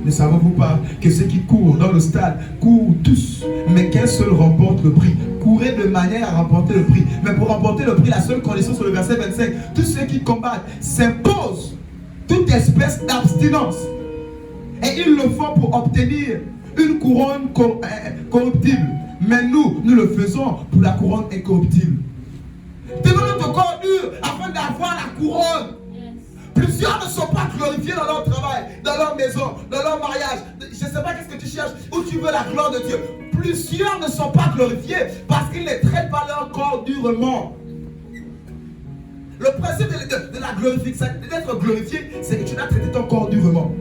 Ne savez-vous pas que ceux qui courent dans le stade courent tous, mais qu'un seul remporte le prix? Courez de manière à remporter le prix. Mais pour remporter le prix, la seule condition sur le verset 25, tous ceux qui combattent s'imposent toute espèce d'abstinence. Et ils le font pour obtenir une couronne corruptible. Mais nous le faisons pour la couronne incorruptible. Tenons notre corps dur afin d'avoir la couronne. Plusieurs ne sont pas glorifiés dans leur travail, dans leur maison, dans leur mariage. Je ne sais pas qu'est-ce que tu cherches, où tu veux la gloire de Dieu. Plusieurs ne sont pas glorifiés parce qu'ils ne traitent pas leur corps durement. Le principe de la glorification, d'être glorifié, c'est que tu dois traiter ton corps durement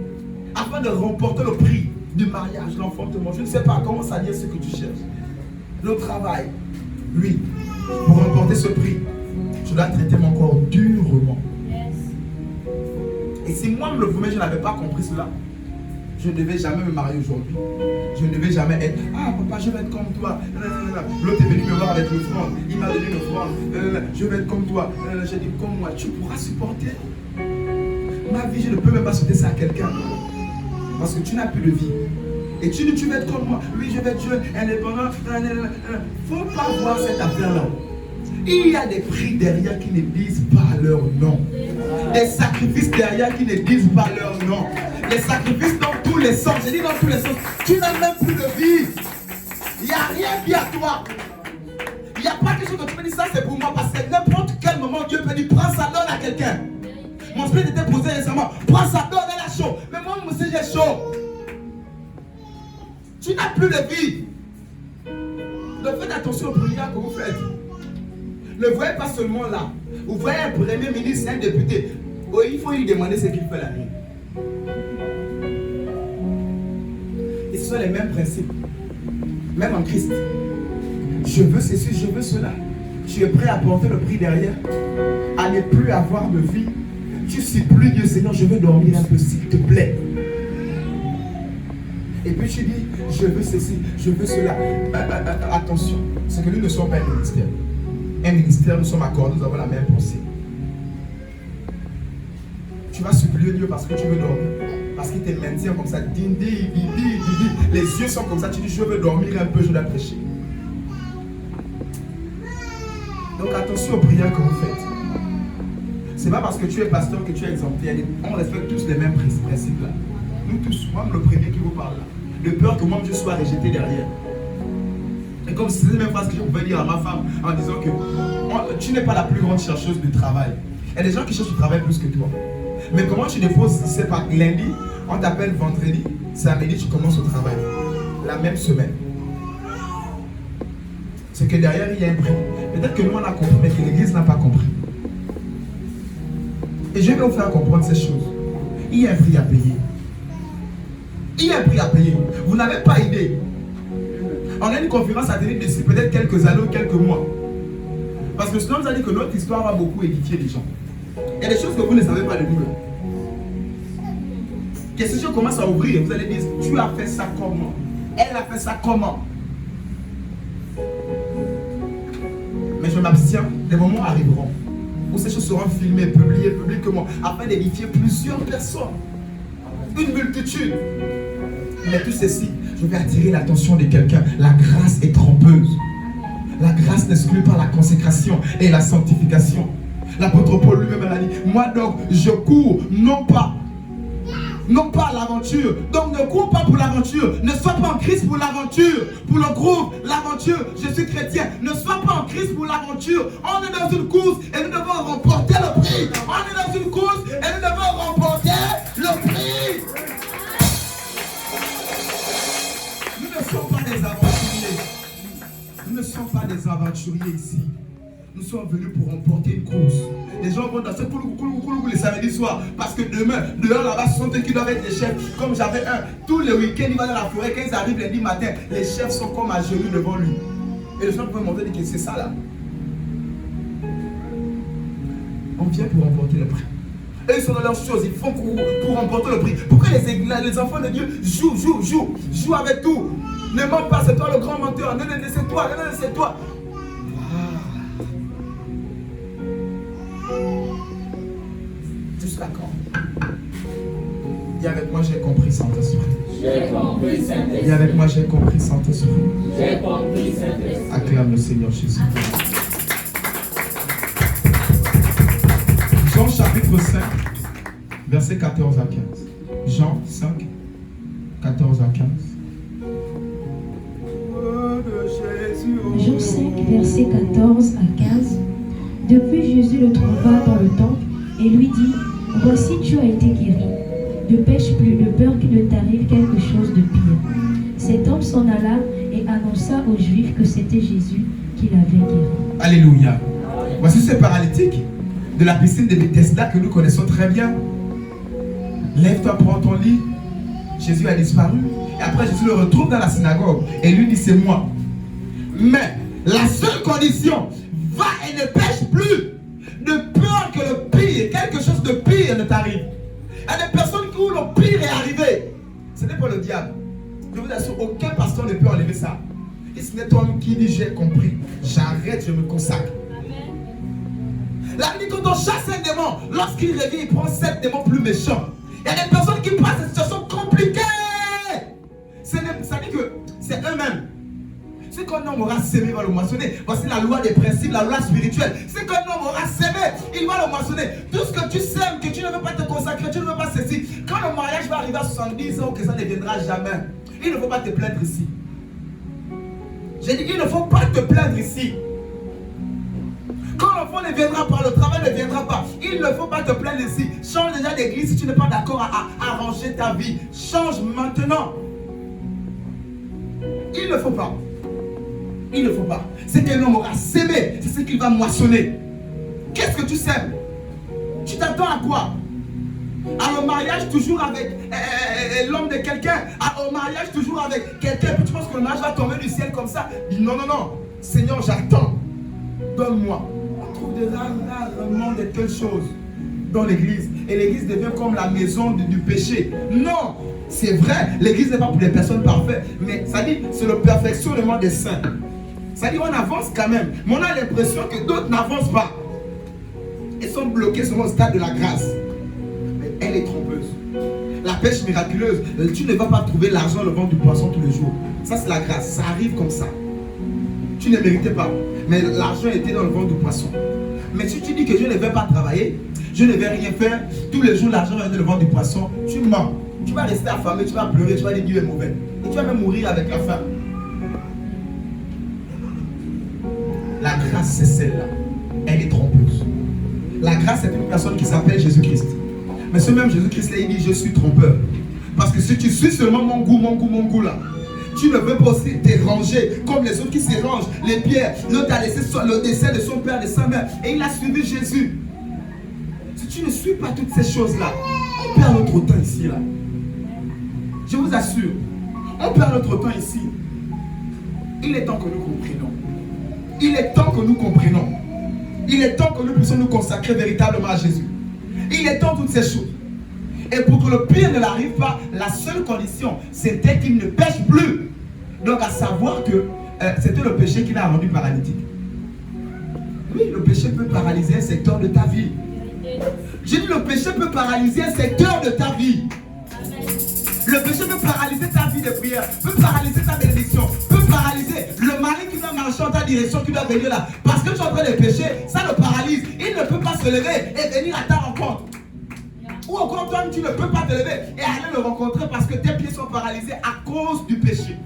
afin de remporter le prix du mariage, l'enfantement. Je ne sais pas comment ça dire ce que tu cherches. Le travail, lui, pour remporter ce prix, je dois traiter mon corps durement. Et si moi, le premier, je n'avais pas compris cela, je ne devais jamais me marier aujourd'hui. Je ne devais jamais être, ah papa, je vais être comme toi. L'autre est venu me voir avec l'offrande. Il m'a donné l'offrande. Je vais être comme toi. J'ai dit, comme moi, tu pourras supporter. Ma vie, je ne peux même pas souhaiter ça à quelqu'un. Parce que tu n'as plus de vie. Et tu dis, tu vas être comme moi. Oui, je vais être jeune, indépendant. Il ne faut pas voir cette affaire-là. Il y a des prix derrière qui ne disent pas leur nom. Des sacrifices derrière qui ne disent pas leur nom. Des sacrifices dans tous les sens. Je dis dans tous les sens. Tu n'as même plus de vie. Il n'y a rien qui est à toi. Il n'y a pas quelque chose que tu peux dire, ça c'est pour moi. Parce que n'importe quel moment, Dieu peut dire, prends ça, donne à quelqu'un. Mon spirit était posé récemment. Prends ça, donne, elle a chaud. Mais moi, monsieur, j'ai chaud. Tu n'as plus de vie. Donc faites attention aux prières que vous faites. Ne voyez pas seulement là. Vous voyez un premier ministre, un député. Oh, il faut lui demander ce qu'il fait la nuit. Et ce sont les mêmes principes. Même en Christ. Je veux ceci, je veux cela. Tu es prêt à porter le prix derrière. À ne plus avoir de vie. Tu supplies Dieu, Seigneur, je veux dormir un peu, s'il te plaît. Et puis tu dis, je veux ceci, je veux cela. Attention, c'est que nous ne sommes pas un ministère. Un ministère, nous sommes accordés, nous avons la même pensée. Tu vas supplier Dieu parce que tu veux dormir. Parce qu'il te maintient comme ça. Les yeux sont comme ça. Tu dis, je veux dormir un peu, je dois prêcher. Donc attention aux prières que vous faites. C'est pas parce que tu es pasteur que tu es exempté. On respecte tous les mêmes principes là. Nous tous, moi le premier qui vous parle là. De peur que moi je sois rejeté derrière. Et comme c'est la même phrase que je pouvais dire à ma femme en disant que tu n'es pas la plus grande chercheuse de travail. Il y a des gens qui cherchent du travail plus que toi. Mais comment tu déposes, c'est pas lundi, on t'appelle vendredi, samedi tu commences au travail. La même semaine. C'est que derrière il y a un prix. Peut-être que nous on a compris, mais que l'église n'a pas compris. Et je vais vous faire comprendre ces choses. Il y a un prix à payer. Il y a un prix à payer. Vous n'avez pas idée. On a une conférence à tenir d'ici peut-être quelques années ou quelques mois. Parce que sinon, nous a dit que notre histoire va beaucoup édifier les gens. Il y a des choses que vous ne savez pas de nous. Que ces choses commencent à ouvrir. Vous allez dire, tu as fait ça comment? Elle a fait ça comment? Mais je m'abstiens. Des moments arriveront où ces choses seront filmées, publiées publiquement, afin d'édifier plusieurs personnes. Une multitude. Mais tout ceci, je vais attirer l'attention de quelqu'un. La grâce est trompeuse. La grâce n'exclut pas la consécration et la sanctification. L'apôtre Paul lui-même a dit, moi donc, je cours non pas l'aventure. Donc ne cours pas pour l'aventure. Ne sois pas en Christ pour l'aventure. Pour le groupe, l'aventure, je suis chrétien. Ne sois pas en Christ pour l'aventure. On est dans une course et nous devons remporter le prix. On est dans une course et nous devons remporter le prix. aventuriers ici. Nous sommes venus pour remporter une course. Les gens vont danser les samedis soirs. Parce que demain, dehors là-bas, ce sont eux qui doivent être les chefs. Comme j'avais un, tous les week-ends, il va dans la forêt. Quand ils arrivent lundi matin, les chefs sont comme à genoux devant lui. Et les gens peuvent montrer que c'est ça là. On vient pour remporter le prix. Eux, ils sont dans leurs choses, ils font pour remporter le prix. Pourquoi les enfants de Dieu jouent avec tout? Ne mens pas, c'est toi le grand menteur. Non, c'est toi, non, c'est toi. Jusqu'à quand? Et avec moi, j'ai compris, Saint-Esprit. J'ai compris, Saint-Esprit. Et avec moi, j'ai compris, Saint-Esprit. J'ai compris, Saint-Esprit. Acclame le Seigneur Jésus. Jean chapitre 5, versets 14 à 15. Jean 5, 14 à 15. Jean 5, versets 14 à 15. Depuis, Jésus le trouva dans le temple et lui dit, « Voici, tu as été guéri. Ne pêche plus, de peur qu'il ne t'arrive quelque chose de pire. » Cet homme s'en alla et annonça aux Juifs que c'était Jésus qui l'avait guéri. Alléluia. Voici ce paralytique de la piscine de Bethesda que nous connaissons très bien. Lève-toi, prends ton lit. Jésus a disparu. Et après, Jésus le retrouve dans la synagogue et lui dit, c'est moi. Mais la seule condition, va et ne pêche plus, de peur que le pire, quelque chose de pire ne t'arrive. Il y a des personnes où le pire est arrivé. Ce n'est pas le diable. Je vous assure, aucun pasteur ne peut enlever ça. Et ce n'est toi-même qui dit, j'ai compris. J'arrête, je me consacre. La nuit, quand on chasse un démon, lorsqu'il revient, il prend 7 démons plus méchants. Il y a des personnes qui passent des situations compliquées. Ça dit que c'est eux-mêmes. Ce qu'un homme aura sémé, il va le moissonner. Voici la loi des principes, la loi spirituelle. Ce qu'un homme aura sémé, il va le moissonner. Tout ce que tu sèmes, que tu ne veux pas te consacrer, tu ne veux pas ceci. Quand le mariage va arriver à 70 ans, que ça ne viendra jamais, il ne faut pas te plaindre ici. J'ai dit, il ne faut pas te plaindre ici. Quand l'enfant ne viendra pas, le travail ne viendra pas, il ne faut pas te plaindre ici. Change déjà d'église si tu n'es pas d'accord à arranger ta vie. Change maintenant. Il ne faut pas. Il ne faut pas. C'est qu'un homme aura sémé, c'est ce qu'il va moissonner. Qu'est-ce que tu sèmes? Tu t'attends à quoi? À un mariage toujours avec l'homme de quelqu'un, au mariage toujours avec quelqu'un, puis tu penses que le mariage va tomber du ciel comme ça? Non, non, non. Seigneur, j'attends. Donne-moi. On trouve de rarement de telles choses dans l'église. Et l'église devient comme la maison du péché. Non, c'est vrai, l'église n'est pas pour les personnes parfaites, mais ça dit, c'est le perfectionnement des saints. Ça dit, on avance quand même, mais on a l'impression que d'autres n'avancent pas. Ils sont bloqués sur le stade de la grâce. Mais elle est trompeuse. La pêche miraculeuse, tu ne vas pas trouver l'argent dans le ventre du poisson tous les jours. Ça, c'est la grâce, ça arrive comme ça. Tu ne méritais pas, mais l'argent était dans le ventre du poisson. Mais si tu dis que je ne vais pas travailler, je ne vais rien faire, tous les jours l'argent va être dans le ventre du poisson, tu mens. Tu vas rester affamé, tu vas pleurer, tu vas dire Dieu est mauvais. Et tu vas même mourir avec la faim. La grâce, c'est celle-là. Elle est trompeuse. La grâce, c'est une personne qui s'appelle Jésus-Christ. Mais ce même Jésus-Christ-là, il dit je suis trompeur. Parce que si tu suis seulement mon goût là, tu ne veux pas aussi te ranger comme les autres qui se rangent. Les pierres, l'autre a laissé le décès de son père, de sa mère. Et il a suivi Jésus. Si tu ne suis pas toutes ces choses-là, on perd notre temps ici, là. Je vous assure, on perd notre temps ici. Il est temps que nous comprenions. Il est temps que nous comprenions. Il est temps que nous puissions nous consacrer véritablement à Jésus. Il est temps de toutes ces choses. Et pour que le pire ne l'arrive pas, la seule condition, c'était qu'il ne pêche plus. Donc à savoir que c'était le péché qui l'a rendu paralytique. Oui, le péché peut paralyser un secteur de ta vie. J'ai dit le péché peut paralyser un secteur de ta vie. Le péché peut paralyser ta vie de prière, peut paralyser ta bénédiction, peut paralyser le mari qui doit marcher en ta direction, qui doit venir là. Parce que tu es en train de pécher, ça le paralyse. Il ne peut pas se lever et venir à ta rencontre. Ou encore toi, tu ne peux pas te lever et aller le rencontrer parce que tes pieds sont paralysés à cause du péché.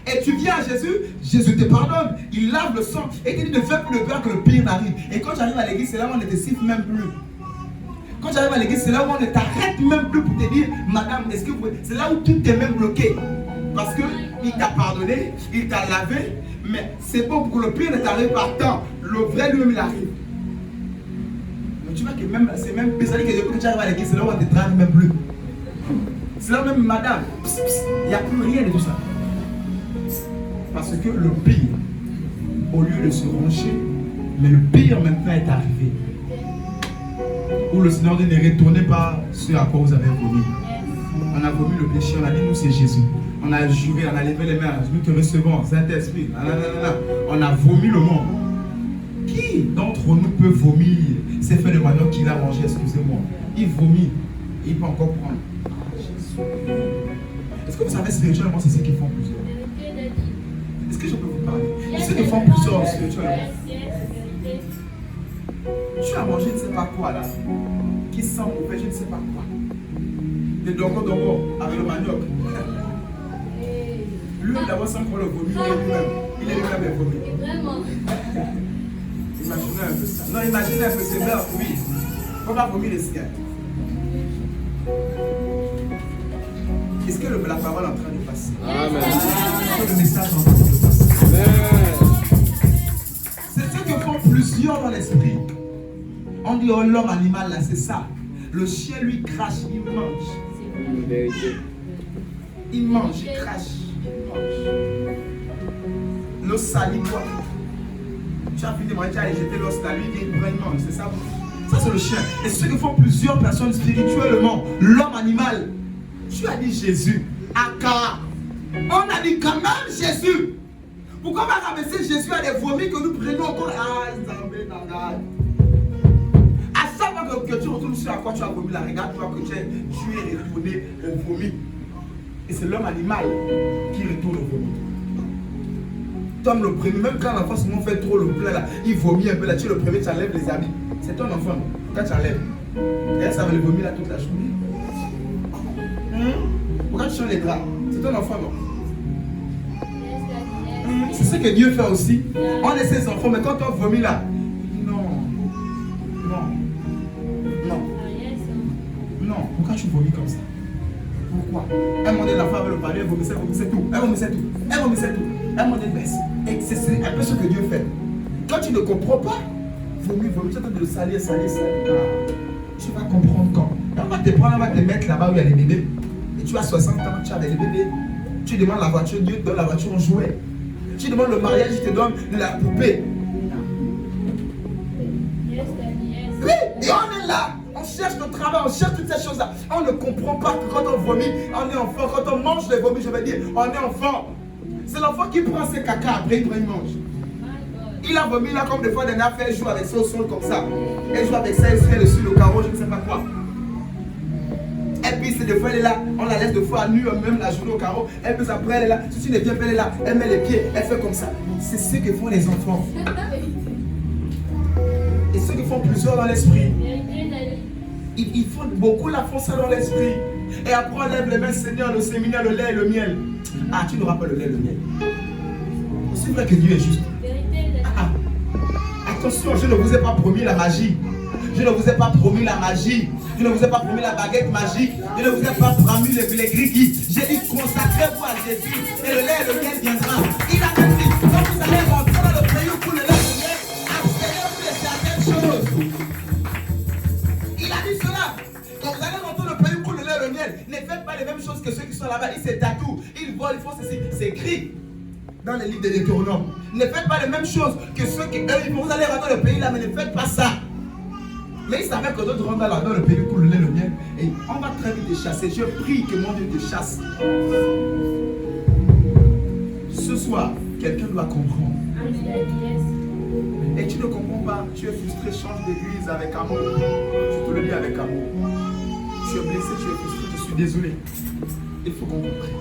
Et tu viens à Jésus, Jésus te pardonne, il lave le sang et il dit ne fais plus de peur que le pire n'arrive. Et quand j'arrive à l'église, c'est là où on ne te siffle même plus. Quand j'arrive à l'église, c'est là où on ne t'arrête même plus pour te dire, madame, est-ce que vous... C'est là où tout est même bloqué. Parce que il t'a pardonné, il t'a lavé, mais c'est bon pour que le pire ne t'arrive pas tant. Le vrai lui-même il arrive. Mais tu vois que même, c'est même bizarre que depuis que tu arrives à l'église, c'est là où on ne te drague même plus. C'est là même madame, il n'y a plus rien de tout ça. Parce que le pire, au lieu de se ranger, mais le pire maintenant est arrivé. Où le Seigneur dit ne retournez pas ce à quoi vous avez vomi. On a vomi le péché, on a dit nous c'est Jésus. On a juré, on a levé les mains, nous te recevons, Saint-Esprit. On a vomi le monde. Qui d'entre nous peut vomir? C'est fait de manière qu'il a mangé, excusez-moi. Il vomit, il peut encore prendre. Est-ce que vous savez spirituellement c'est ce qu'ils font plusieurs? Est-ce que je peux vous parler? C'est ce qu'ils font plusieurs spirituellement. Tu as mangé je ne sais pas quoi là, qui sent mauvais, je ne sais pas quoi. Des dongo avec le manioc. Lui d'abord sans qu'on le vomit, il est lui-même vomi. Imaginez un peu ça. Non, imaginez un peu ces mères, oui. Il ne faut pas vomir les siens. Est-ce que la parole est en train de passer? Amen. Est-ce que le message est en train de passer? Amen. C'est ce que font plusieurs dans l'esprit. On dit, oh l'homme animal là, c'est ça. Le chien lui crache, il mange. Il mange, il crache, il mange. L'os sali quoi. Tu as fini de manger, tu as jeté l'os là, lui il mange, c'est ça. Ça c'est le chien. Et c'est ce que font plusieurs personnes spirituellement. L'homme animal. Tu as dit Jésus. Aka. On a dit quand même Jésus. Pourquoi on va ramasser Jésus à des vomis que nous prenons encore? Ah, Zambé, Nagad. À chaque fois que tu retournes sur à quoi tu as vomi, la regarde-toi que tu es retourné au vomi. Et c'est l'homme animal qui retourne au vomi. Tom le premier, même quand l'enfant se fait trop le plein là, il vomit un peu là, tu es le premier, tu enlèves les habits. C'est ton enfant, quand tu enlèves. Et ça va le vomir là toute la journée. Pourquoi tu changes les draps? C'est ton enfant, non? C'est ce que Dieu fait aussi. On est ses enfants, mais quand on vomit là, non. Pourquoi tu vomis comme ça? Pourquoi? Un moment donné, l'enfant avait le palais, elle vomissait tout. Elle vomissait tout. Un moment donné, baisse. Et c'est un peu ce que Dieu fait. Quand tu ne comprends pas, vomir, tu es en train de le salir. Tu vas comprendre quand. On va te prendre, on va te mettre là-bas où il y a les bébés. Et tu as 60 ans, tu as des bébés. Tu demandes la voiture, Dieu te donne la voiture en jouet. Tu demandes le mariage, il te donne la poupée. Oui, et on est là. On cherche le travail, on cherche toutes ces choses-là. On ne comprend pas que quand on vomit, on est enfant. Quand on mange les vomis, je veux dire, on est enfant. C'est l'enfant qui prend ses caca, après il mange. Il a vomi là comme des fois, il a fait jouer avec ça au sol comme ça. Elle joue avec ça, elle se fait dessus le carreau, je ne sais pas quoi. Et puis c'est des fois elle est là, on la laisse des fois à nu, même la journée au carreau. Et puis après elle est là, si tu ne viens pas, elle est là, elle met les pieds, elle fait comme ça. C'est ce que font les enfants. Et ce que font plusieurs dans l'esprit. Ils font beaucoup la font ça dans l'esprit. Et après on lève les mains, Seigneur, le séminaire, le lait et le miel. Ah, tu n'auras pas le lait et le miel. C'est vrai que Dieu est juste. Attention, je ne vous ai pas promis la magie. Je ne vous ai pas promis la magie. Je ne vous ai pas promis la baguette magique. Je ne vous ai pas promis les grigis. J'ai dit consacrez-vous à Jésus et le lait et le miel viendra. Il a même dit, quand vous allez rentrer dans le pays où le lait et le miel, abstenez-vous de certaines choses. Il a dit cela. Quand vous allez rentrer dans le pays où le lait et le miel, ne faites pas les mêmes choses que ceux qui sont là-bas. Ils se tatouent, ils volent, ils font ceci. C'est écrit dans les livres de Deutéronome. Ne faites pas les mêmes choses que ceux qui vous allez rentrer dans le pays là, mais ne faites pas ça. Mais il savait que d'autres rentrent dans le pays pour le lait, le miel. Et on va très vite te chasser. Je prie que mon Dieu te chasse. Ce soir, quelqu'un doit comprendre. Et tu ne comprends pas, tu es frustré, change d'église avec amour. Je te le dis avec amour. Tu es blessé, tu es frustré, je suis désolé. Il faut qu'on comprenne.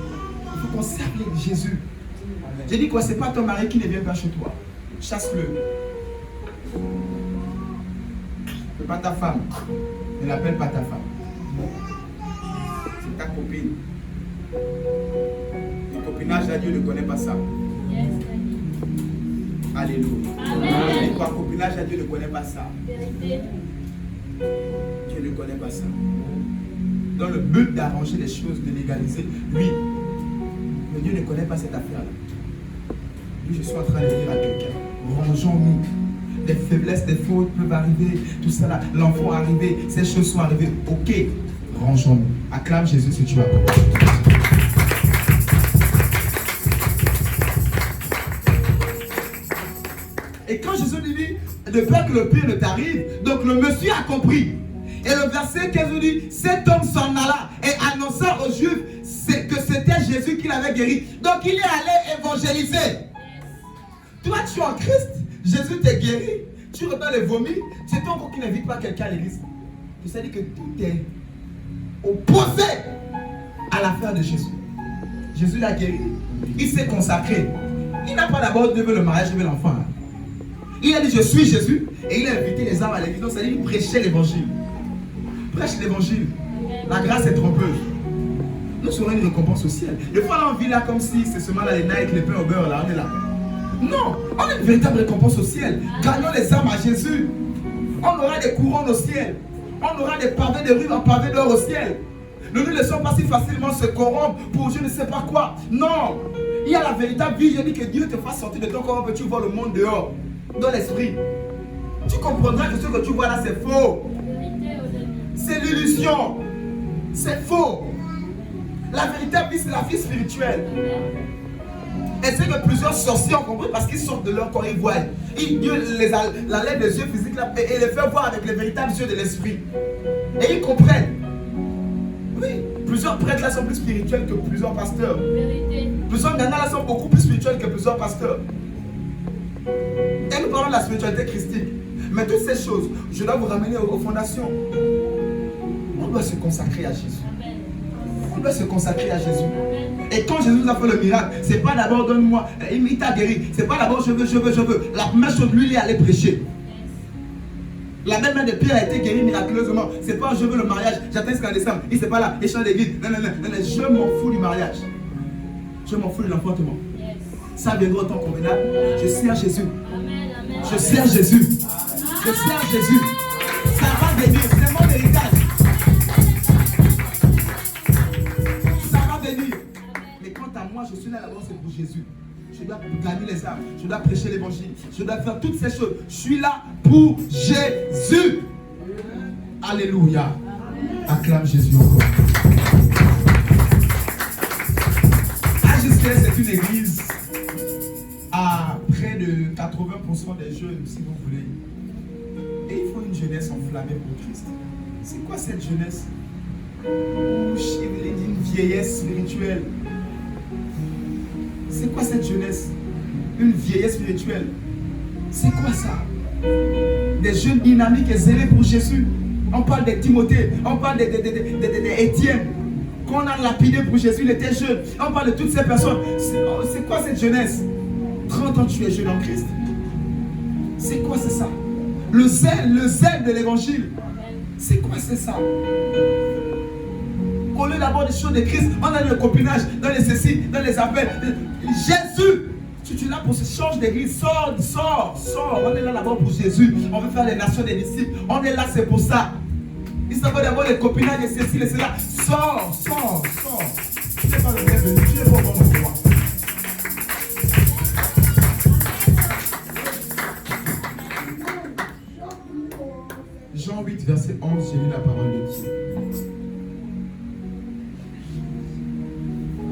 Il faut qu'on serve Jésus. J'ai dit quoi, c'est pas ton mari qui ne vient pas chez toi. Chasse-le. C'est pas ta femme. Ne l'appelle pas ta femme. C'est ta copine. Le copinage à Dieu ne connaît pas ça. Alléluia. Le copinage à Dieu ne connaît pas ça. Dieu ne connaît pas ça. Dans le but d'arranger les choses, de légaliser, lui, Mais Dieu ne connaît pas cette affaire-là. Lui, je suis en train de dire à quelqu'un, rangeons-nous. Des faiblesses, des fautes peuvent arriver, tout ça là, l'enfant est arrivé, ces choses sont arrivées. Ok, rangeons-nous. Acclame Jésus si tu as compris. Et quand Jésus lui dit, de peur que le pire ne t'arrive, donc le monsieur a compris. Et le verset 15 nous dit, cet homme s'en alla et annonça aux Juifs que c'était Jésus qui l'avait guéri. Donc il est allé évangéliser. Toi, tu es en Christ, Jésus t'a guéri, tu retournes les vomis, c'est toi encore qui n'invite pas quelqu'un à l'église. Ça veut dire que tout est opposé à l'affaire de Jésus. Jésus l'a guéri, il s'est consacré. Il n'a pas d'abord devant le mariage, devant l'enfant. Il a dit, je suis Jésus, et il a invité les âmes à l'église. Donc, ça veut dire, il prêchait l'évangile. Prêche l'évangile. La grâce est trompeuse. Nous serons une récompense au ciel. Des fois, là, on vit là comme si c'est seulement là, les Nike, les pains au beurre, là, on est là. Non, on a une véritable récompense au ciel. Gagnons les âmes à Jésus. On aura des couronnes au ciel. On aura des pavés de rue en pavés d'or au ciel. Ne nous laissons pas si facilement se corrompre pour je ne sais pas quoi. Non, il y a la véritable vie. Je dis que Dieu te fasse sortir de ton corps et tu vois le monde dehors, dans l'esprit. Tu comprendras que ce que tu vois là, c'est faux. C'est l'illusion. C'est faux. La véritable vie, c'est la vie spirituelle. Et c'est que plusieurs sorciers ont compris parce qu'ils sortent de leur corps, ils voient. Dieu les enlève des yeux physiques là, et les fait voir avec les véritables yeux de l'esprit. Et ils comprennent. Oui, plusieurs prêtres là sont plus spirituels que plusieurs pasteurs. Plusieurs gagnants là sont beaucoup plus spirituels que plusieurs pasteurs. Et nous parlons de la spiritualité christique. Mais toutes ces choses, je dois vous ramener aux fondations. On doit se consacrer à Jésus. On doit se consacrer à Jésus. Et quand Jésus nous a fait le miracle, c'est pas d'abord donne-moi, il t'a guéri. C'est pas d'abord je veux. La première chose, lui, il est allé prêcher. La même main de Pierre a été guérie miraculeusement. C'est pas je veux le mariage, j'attends jusqu'en décembre. Il c'est pas là, échange d'église. Non, je m'en fous du mariage. Je m'en fous de l'enfantement. Ça viendra au temps convenable. Je sers Jésus. Je sers Jésus. Je sers Jésus. Ça va venir, c'est mon héritage. Ça va venir. Mais quant à moi, je suis là d'abord, c'est pour Jésus. Je dois gagner les âmes. Je dois prêcher l'évangile. Je dois faire toutes ces choses. Je suis là pour Jésus. Alléluia. Acclame Jésus encore. AJCS, c'est une église à près de 80% des jeunes, si vous voulez. Et il faut une jeunesse enflammée pour Christ. C'est quoi cette jeunesse? Une vieillesse spirituelle. C'est quoi cette jeunesse? Une vieillesse spirituelle. C'est quoi ça? Des jeunes dynamiques et zélés pour Jésus. On parle de Timothée, on parle d'Étienne. Qu'on a lapidé pour Jésus, il était jeune. On parle de toutes ces personnes. C'est quoi cette jeunesse? 30 ans, tu es jeune en Christ. C'est quoi c'est ça? Le zèle de l'évangile. C'est quoi c'est ça? Au lieu d'avoir des choses de Christ, on a le copinage, dans les ceci, dans les appels. Jésus, tu es là pour ce change d'église. Sors. On est là d'abord pour Jésus. On veut faire les nations des disciples. On est là, c'est pour ça. Il s'en va d'avoir les copinages et ceci, et cela. Sors. Tu n'es pas le bienvenu, tu n'es pas au bon endroit. Jean 8, verset 11, j'ai lu la parole de Dieu.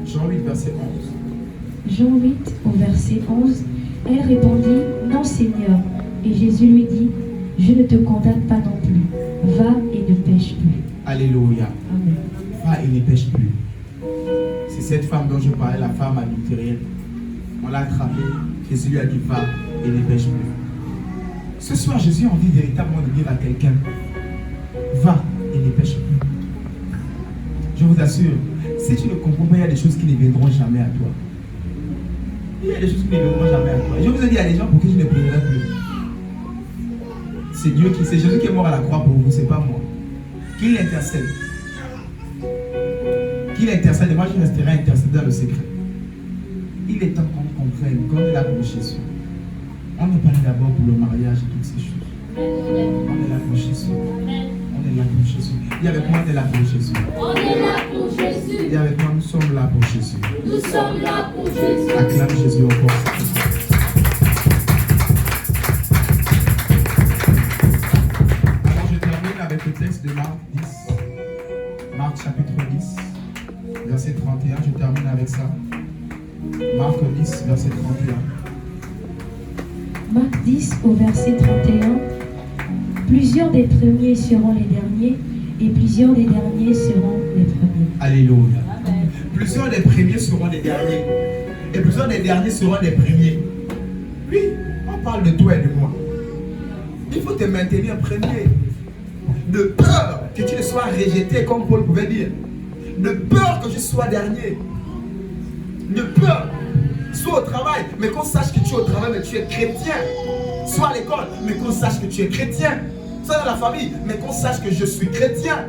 Jean 8, verset 11. Jean 8, au verset 11, elle répondit, non Seigneur. Et Jésus lui dit, je ne te condamne pas non plus. Va et ne pêche plus. Alléluia. Amen. Va et ne pêche plus. C'est cette femme dont je parlais, la femme adultérienne. On l'a attrapée. Jésus lui a dit, va et ne pêche plus. Ce soir, Jésus a envie véritablement de dire à quelqu'un, va et ne pêche plus. Je vous assure, si tu ne comprends pas, il y a des choses qui ne viendront jamais à toi. Il y a des choses qui ne viendront jamais à toi. Et je vous ai dit, il y a des gens pour qui je ne prierai plus. C'est Dieu qui, c'est Jésus qui est mort à la croix pour vous, c'est pas moi. Qu'il intercède. Qu'il intercède, et moi je resterai intercédé dans le secret. Il est temps qu'on comprenne qu'on est là pour Jésus. On n'est pas là d'abord pour le mariage et toutes ces choses. On est là pour Jésus. On est est là pour Jésus. Dis avec moi, on est là pour Jésus. On est là pour Jésus. Dis avec moi, nous sommes là pour Jésus. Nous sommes là pour Jésus. Acclame Jésus encore. Alors je termine avec le texte de Marc 10. Marc chapitre 10, verset 31. Je termine avec ça. Marc 10, verset 31. Marc 10 au verset 31. Plusieurs des premiers seront les derniers et plusieurs des derniers seront les premiers. Alléluia. Plusieurs des premiers seront des derniers. Et plusieurs des derniers seront des premiers. Oui, on parle de toi et de moi. Il faut te maintenir premier. De peur que tu ne sois rejeté, comme Paul pouvait dire. De peur que je sois dernier. De peur. Sois au travail, mais qu'on sache que tu es au travail, mais tu es chrétien. Sois à l'école, mais qu'on sache que tu es chrétien. Sois dans la famille, mais qu'on sache que je suis chrétien.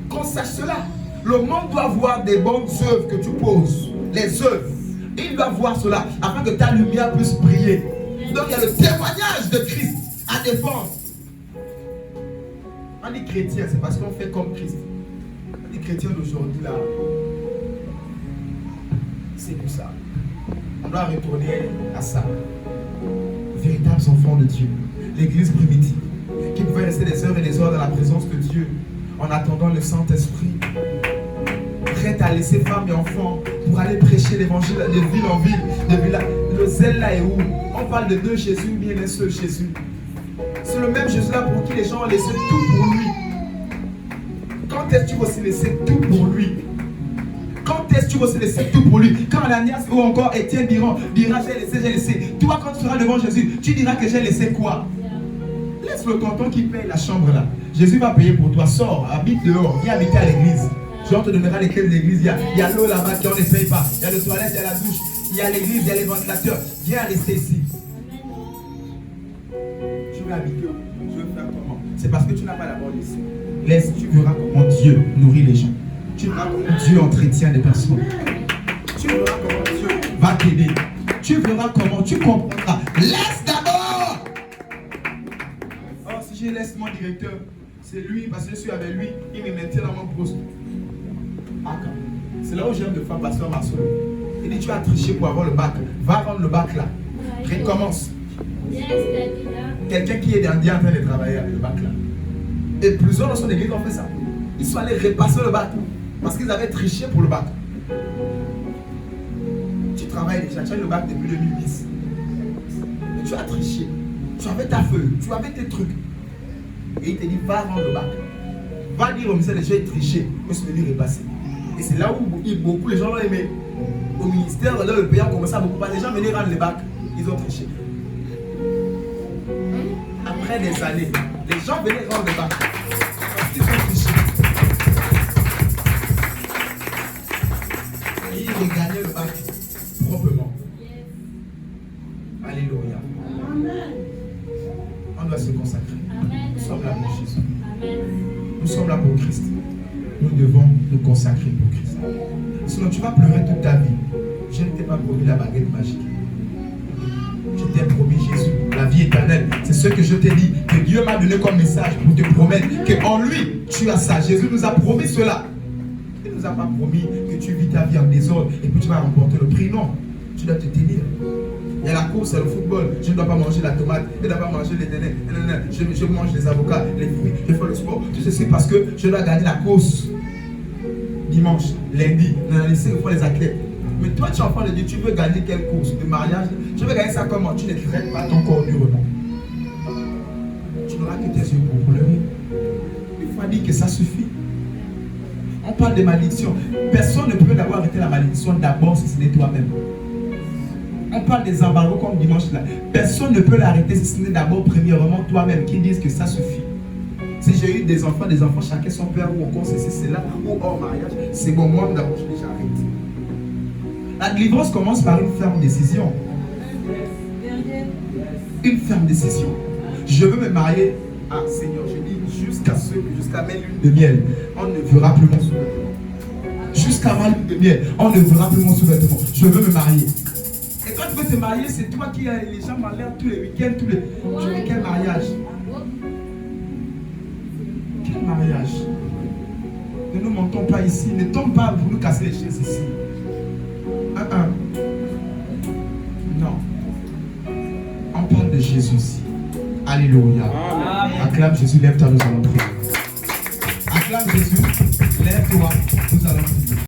Qu'on sache cela. Le monde doit voir des bonnes œuvres que tu poses. Les œuvres. Il doit voir cela afin que ta lumière puisse briller. Donc il y a le témoignage de Christ à défendre. On dit chrétien, c'est parce qu'on fait comme Christ. On dit chrétien d'aujourd'hui là. C'est tout ça. On doit retourner à ça. Véritables enfants de Dieu. L'église primitive. Qui pouvait rester des heures et des heures dans la présence de Dieu. En attendant le Saint-Esprit. Prête à laisser femmes et enfants pour aller prêcher l'évangile de ville en ville. De village. Le zèle là est où? On parle de deux Jésus, bien un seul Jésus. C'est le même Jésus là pour qui les gens ont laissé tout pour lui. Quand est-ce que tu vas aussi laisser tout pour lui? Quand est-ce que tu vas se laisser tout pour lui? Quand Ananias ou encore Étienne dira j'ai laissé. Toi, quand tu seras devant Jésus, tu diras que j'ai laissé quoi? Laisse le canton qui paye la chambre là. Jésus va payer pour toi. Sors, habite dehors, viens habiter à l'église. Jean te donnera les clés de l'église. Il y a l'eau là-bas qui on ne paye pas. Il y a le toilette, il y a la douche, il y a l'église, il y a les ventilateurs. Viens rester ici. Je vais habiter où? Je vais faire comment? C'est parce que tu n'as pas d'abord laissé. Laisse, tu verras comment Dieu nourrit les gens. Tu verras comment Dieu entretient des personnes. Tu verras comment Dieu va t'aider. Tu verras comment tu comprendras. Laisse d'abord. Oh, si je laisse mon directeur, c'est lui, parce que je suis avec lui, il me maintient dans mon poste. Ah, c'est là où j'aime de faire pasteur Marceau. Il dit tu as triché pour avoir le bac. Va rendre le bac là. Recommence. Quelqu'un qui est en train de travailler avec le bac là. Et plusieurs dans son église ont fait ça. Ils sont allés repasser le bac. Parce qu'ils avaient triché pour le bac. Tu travailles déjà, tu as le bac depuis 2010. Mais tu as triché. Tu avais ta feuille, tu avais tes trucs. Et il te dit, va rendre le bac. Va dire au ministère, les gens ont triché. Mais c'est venu repasser. Et c'est là où beaucoup les gens l'ont aimé. Au ministère, là, le pays a commencé à beaucoup passer. Les gens venaient rendre le bac. Ils ont triché. Après des années, les gens venaient rendre le bac. Parce qu'ils ont triché. Et gagner le bac proprement. Alléluia. On doit se consacrer. Nous sommes là pour Jésus. Nous sommes là pour Christ. Nous devons nous consacrer pour Christ. Sinon tu vas pleurer toute ta vie. Je ne t'ai pas promis la baguette magique. Je t'ai promis Jésus, la vie éternelle. C'est ce que je t'ai dit, que Dieu m'a donné comme message pour te promettre qu'en lui, tu as ça. Jésus nous a promis cela. Il ne nous a pas promis que tu vis ta vie en désordre et puis tu vas remporter le prix. Non, tu dois te tenir. Il y a la course, c'est le football. Je ne dois pas manger la tomate, je ne dois pas manger les nénés. Je mange les avocats, les fruits, je fais le sport. Tout ceci parce que je dois gagner la course. Dimanche, lundi, c'est les athlètes. Mais toi, tu es enfant de Dieu, tu veux gagner quelle course? De mariage? Tu veux gagner ça comment? Tu ne traites pas ton corps durement. Tu n'auras que tes yeux pour pleurer. Il faut dire que ça suffit. On parle de malédiction. Personne ne peut d'abord arrêter la malédiction d'abord si ce n'est toi-même. On parle des embargos comme dimanche là. Personne ne peut l'arrêter si ce n'est d'abord premièrement toi-même qui disent que ça suffit. Si j'ai eu des enfants, chacun son père ou encore ceci, cela, ou hors mariage, c'est bon, moi d'abord je dis j'arrête. La délivrance commence par une ferme décision. Une ferme décision. Je veux me marier. Ah Seigneur, je dis jusqu'à mes lunes de miel, on ne verra plus mon sous-vêtement. Jusqu'à ma lune de miel, on ne verra plus mon sous-vêtement. Je veux me marier. Et quand tu veux te marier, c'est toi qui as les gens en l'air tous les week-ends, tous les week-ends mariage. mariage. Ne nous mentons pas ici. Ne tombe pas pour nous casser les chaises ici. Non. On parle de Jésus ici. Alléluia. Acclame Jésus, lève-toi, nous allons prier. Acclame Jésus, lève-toi, nous allons prier.